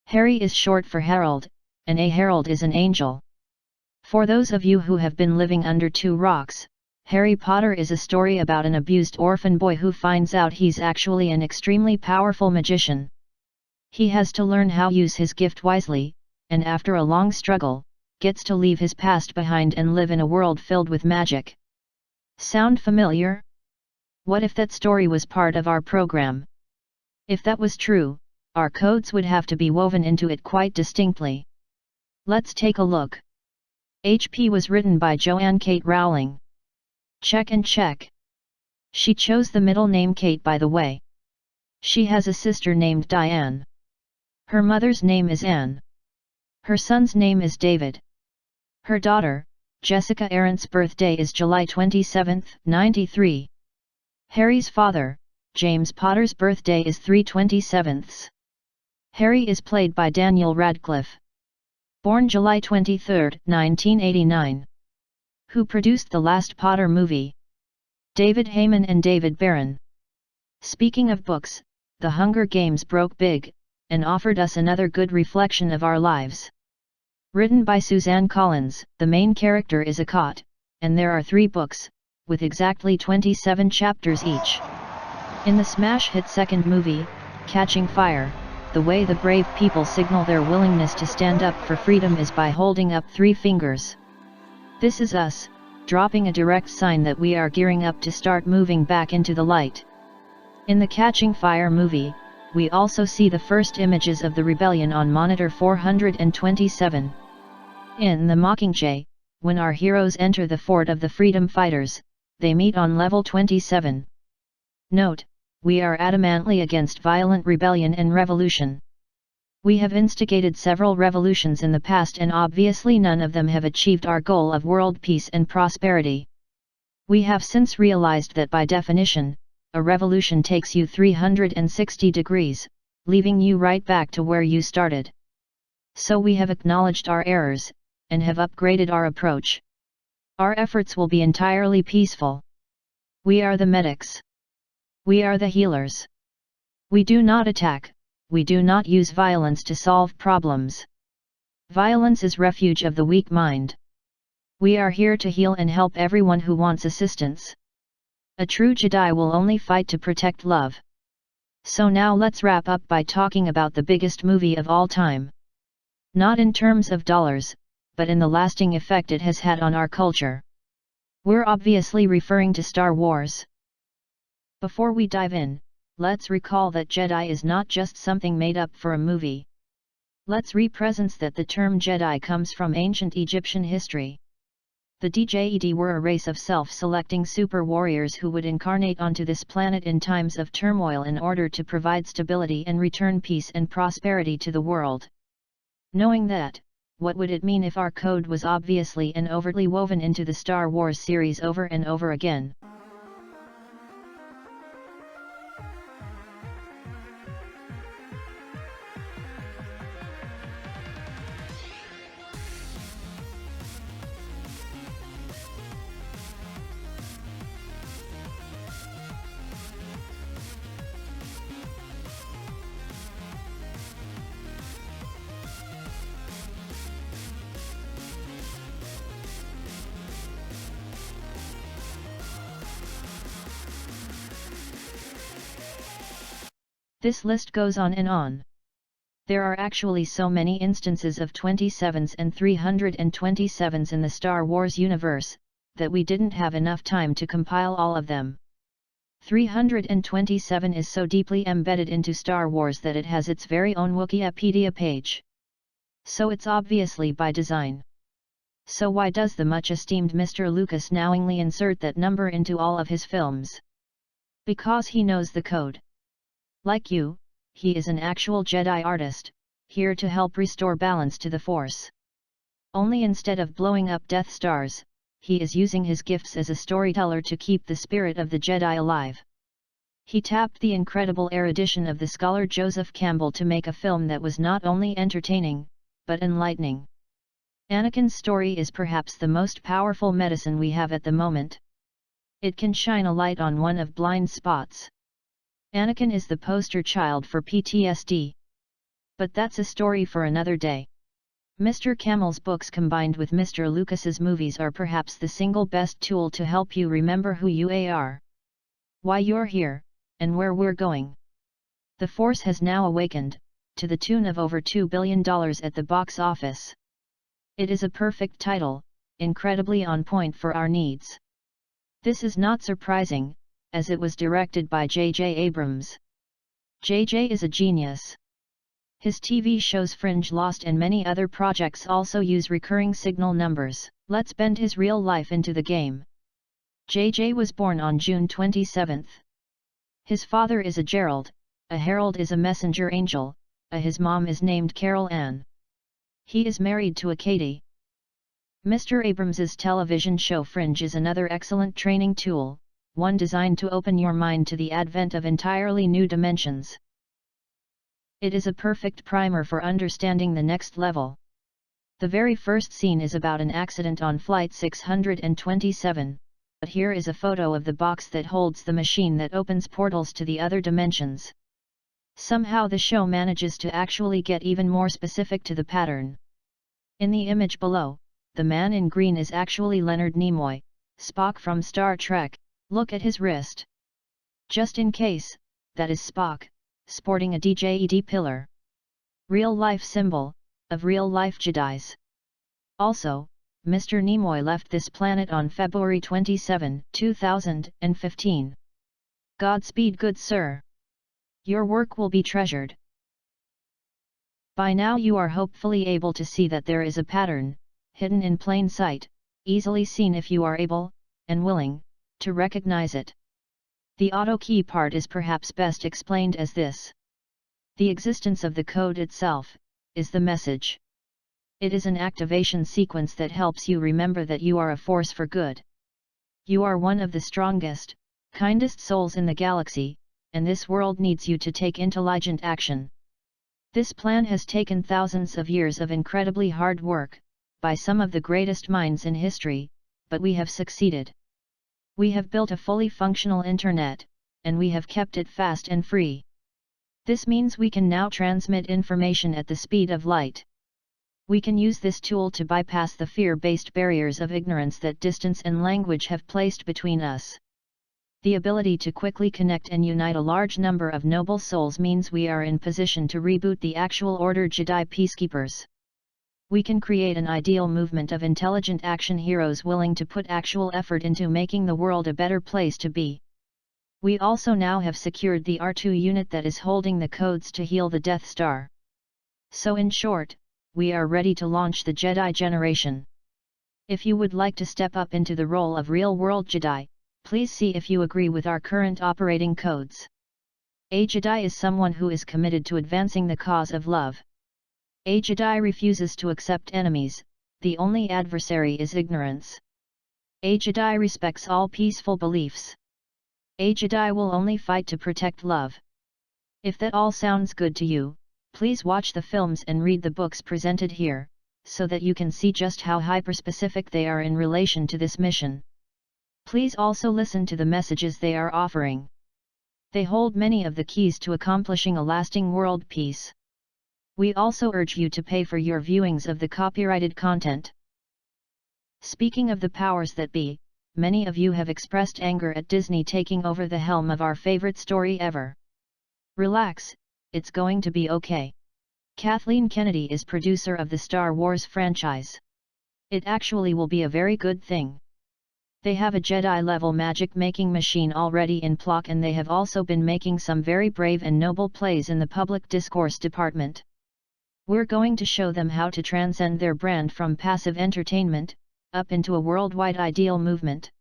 Harry is short for Herald, and a herald is an angel. For those of you who have been living under 2 rocks, Harry Potter is a story about an abused orphan boy who finds out he's actually an extremely powerful magician. He has to learn how to use his gift wisely, and after a long struggle, gets to leave his past behind and live in a world filled with magic. Sound familiar? What if that story was part of our program? If that was true, our codes would have to be woven into it quite distinctly. Let's take a look. HP was written by Joanne Kate Rowling. Check and check. She chose the middle name Kate, by the way. She has a sister named Diane. Her mother's name is Anne. Her son's name is David. Her daughter, Jessica Arendt's birthday is July 27, 93. Harry's father, James Potter's birthday is 3/27. Harry is played by Daniel Radcliffe. Born July 23, 1989. Who produced the last Potter movie? David Heyman and David Barron. Speaking of books, The Hunger Games broke big, and offered us another good reflection of our lives. Written by Suzanne Collins, the main character is a cot, and there are 3 books, with exactly 27 chapters each. In the smash hit second movie, Catching Fire, the way the brave people signal their willingness to stand up for freedom is by holding up 3 fingers. This is us, dropping a direct sign that we are gearing up to start moving back into the light. In the Catching Fire movie, we also see the first images of the rebellion on monitor 427. In The Mockingjay, when our heroes enter the fort of the freedom fighters, they meet on level 27. Note, we are adamantly against violent rebellion and revolution. We have instigated several revolutions in the past and obviously none of them have achieved our goal of world peace and prosperity. We have since realized that by definition, a revolution takes you 360 degrees, leaving you right back to where you started. So we have acknowledged our errors, and have upgraded our approach. Our efforts will be entirely peaceful. We are the medics. We are the healers. We do not attack, we do not use violence to solve problems. Violence is refuge of the weak mind. We are here to heal and help everyone who wants assistance. A true Jedi will only fight to protect love. So now let's wrap up by talking about the biggest movie of all time. Not in terms of dollars, but in the lasting effect it has had on our culture. We're obviously referring to Star Wars. Before we dive in, let's recall that Jedi is not just something made up for a movie. Let's represent that the term Jedi comes from ancient Egyptian history. The Djedhi were a race of self-selecting super warriors who would incarnate onto this planet in times of turmoil in order to provide stability and return peace and prosperity to the world. Knowing that, what would it mean if our code was obviously and overtly woven into the Star Wars series over and over again? This list goes on and on. There are actually so many instances of 27s and 327s in the Star Wars universe, that we didn't have enough time to compile all of them. 327 is so deeply embedded into Star Wars that it has its very own Wikipedia page. So it's obviously by design. So why does the much-esteemed Mr. Lucas knowingly insert that number into all of his films? Because he knows the code. Like you, he is an actual Jedi artist, here to help restore balance to the Force. Only instead of blowing up Death Stars, he is using his gifts as a storyteller to keep the spirit of the Jedi alive. He tapped the incredible erudition of the scholar Joseph Campbell to make a film that was not only entertaining, but enlightening. Anakin's story is perhaps the most powerful medicine we have at the moment. It can shine a light on one of blind spots. Anakin is the poster child for PTSD. But that's a story for another day. Mr. Campbell's books combined with Mr. Lucas's movies are perhaps the single best tool to help you remember who you are, why you're here, and where we're going. The Force has now awakened, to the tune of over $2 billion at the box office. It is a perfect title, incredibly on point for our needs. This is not surprising, as it was directed by J.J. Abrams. J.J. is a genius. His TV shows Fringe, Lost and many other projects also use recurring signal numbers. Let's bend his real life into the game. J.J. was born on June 27. His father is a Gerald, a herald is a messenger angel, his mom is named Carol Ann. He is married to a Katie. Mr. Abrams's television show Fringe is another excellent training tool, one designed to open your mind to the advent of entirely new dimensions. It is a perfect primer for understanding the next level. The very first scene is about an accident on Flight 627, but here is a photo of the box that holds the machine that opens portals to the other dimensions. Somehow the show manages to actually get even more specific to the pattern. In the image below, the man in green is actually Leonard Nimoy, Spock from Star Trek. Look at his wrist. Just in case, that is Spock, sporting a Djedhi pillar. Real-life symbol, of real-life Jedis. Also, Mr. Nimoy left this planet on February 27, 2015. Godspeed, good sir. Your work will be treasured. By now you are hopefully able to see that there is a pattern, hidden in plain sight, easily seen if you are able, and willing, to recognize it. The auto key part is perhaps best explained as this. The existence of the code itself, is the message. It is an activation sequence that helps you remember that you are a force for good. You are one of the strongest, kindest souls in the galaxy, and this world needs you to take intelligent action. This plan has taken thousands of years of incredibly hard work, by some of the greatest minds in history, but we have succeeded. We have built a fully functional internet, and we have kept it fast and free. This means we can now transmit information at the speed of light. We can use this tool to bypass the fear-based barriers of ignorance that distance and language have placed between us. The ability to quickly connect and unite a large number of noble souls means we are in position to reboot the actual Order Jedi peacekeepers. We can create an ideal movement of intelligent action heroes willing to put actual effort into making the world a better place to be. We also now have secured the R2 unit that is holding the codes to heal the Death Star. So in short, we are ready to launch the Jedi generation. If you would like to step up into the role of real-world Jedi, please see if you agree with our current operating codes. A Jedi is someone who is committed to advancing the cause of love. A Jedi refuses to accept enemies, the only adversary is ignorance. A Jedi respects all peaceful beliefs. A Jedi will only fight to protect love. If that all sounds good to you, please watch the films and read the books presented here, so that you can see just how hyper-specific they are in relation to this mission. Please also listen to the messages they are offering. They hold many of the keys to accomplishing a lasting world peace. We also urge you to pay for your viewings of the copyrighted content. Speaking of the powers that be, many of you have expressed anger at Disney taking over the helm of our favorite story ever. Relax, it's going to be okay. Kathleen Kennedy is producer of the Star Wars franchise. It actually will be a very good thing. They have a Jedi-level magic-making machine already in plot, and they have also been making some very brave and noble plays in the public discourse department. We're going to show them how to transcend their brand from passive entertainment, up into a worldwide ideal movement.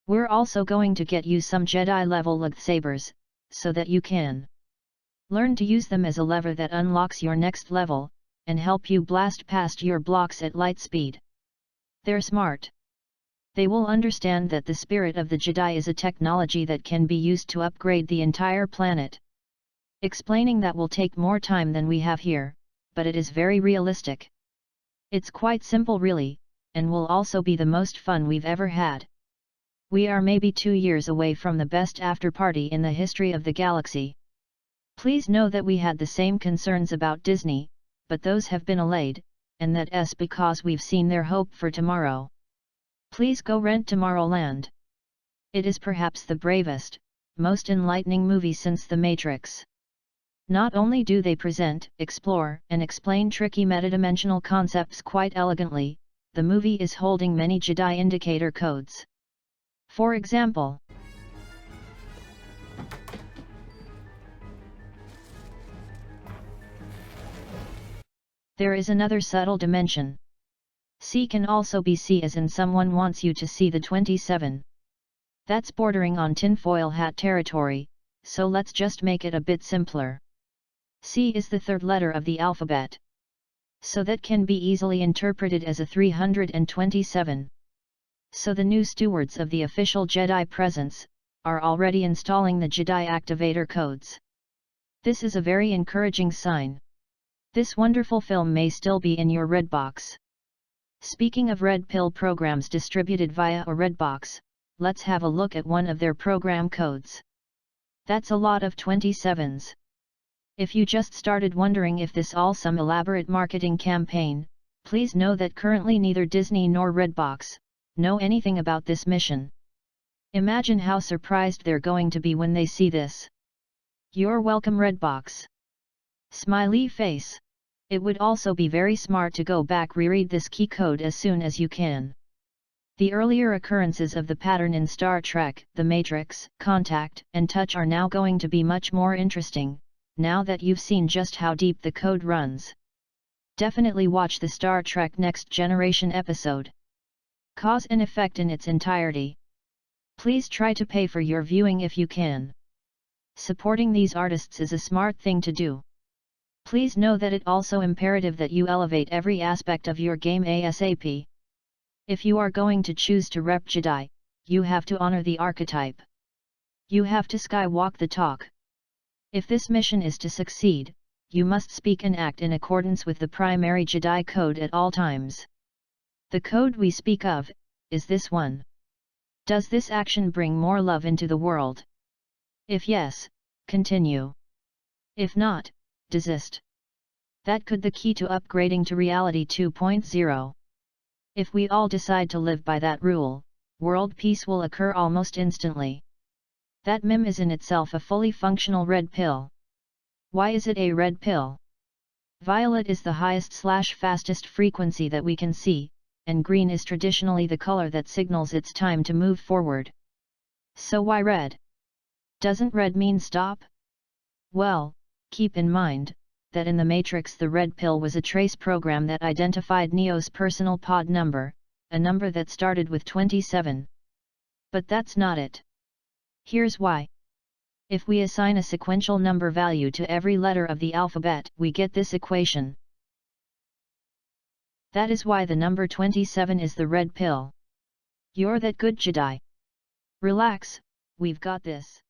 We're also going to get you some Jedi-level lightsabers, so that you can learn to use them as a lever that unlocks your next level, and help you blast past your blocks at light speed. They're smart. They will understand that the spirit of the Jedi is a technology that can be used to upgrade the entire planet. Explaining that will take more time than we have here, but it is very realistic. It's quite simple really, and will also be the most fun we've ever had. We are maybe 2 years away from the best after-party in the history of the galaxy. Please know that we had the same concerns about Disney, but those have been allayed, and that's because we've seen their hope for tomorrow. Please go rent Tomorrowland. It is perhaps the bravest, most enlightening movie since The Matrix. Not only do they present, explore, and explain tricky metadimensional concepts quite elegantly, the movie is holding many Jedi indicator codes. For example, there is another subtle dimension. See can also be see as in someone wants you to see the 27. That's bordering on tinfoil hat territory, so let's just make it a bit simpler. C is the third letter of the alphabet. So that can be easily interpreted as a 327. So the new stewards of the official Jedi presence are already installing the Jedi activator codes. This is a very encouraging sign. This wonderful film may still be in your Redbox. Speaking of Red Pill programs distributed via a Redbox, let's have a look at one of their program codes. That's a lot of 27s. If you just started wondering if this all some elaborate marketing campaign, please know that currently neither Disney nor Redbox know anything about this mission. Imagine how surprised they're going to be when they see this. You're welcome, Redbox. Smiley face. It would also be very smart to go back reread this key code as soon as you can. The earlier occurrences of the pattern in Star Trek, The Matrix, Contact, and Touch are now going to be much more interesting, now that you've seen just how deep the code runs. Definitely watch the Star Trek Next Generation episode. Cause and Effect in its entirety. Please try to pay for your viewing if you can. Supporting these artists is a smart thing to do. Please know that it's also imperative that you elevate every aspect of your game ASAP. If you are going to choose to rep Jedi, you have to honor the archetype. You have to skywalk the talk. If this mission is to succeed, you must speak and act in accordance with the primary Jedi code at all times. The code we speak of is this one. Does this action bring more love into the world? If yes, continue. If not, desist. That could be the key to upgrading to Reality 2.0. If we all decide to live by that rule, world peace will occur almost instantly. That meme is in itself a fully functional red pill. Why is it a red pill? Violet is the highest/fastest frequency that we can see, and green is traditionally the color that signals it's time to move forward. So why red? Doesn't red mean stop? Well, keep in mind that in the Matrix the red pill was a trace program that identified Neo's personal pod number, a number that started with 27. But that's not it. Here's why. If we assign a sequential number value to every letter of the alphabet, we get this equation. That is why the number 27 is the red pill. You're that good Jedi. Relax, we've got this.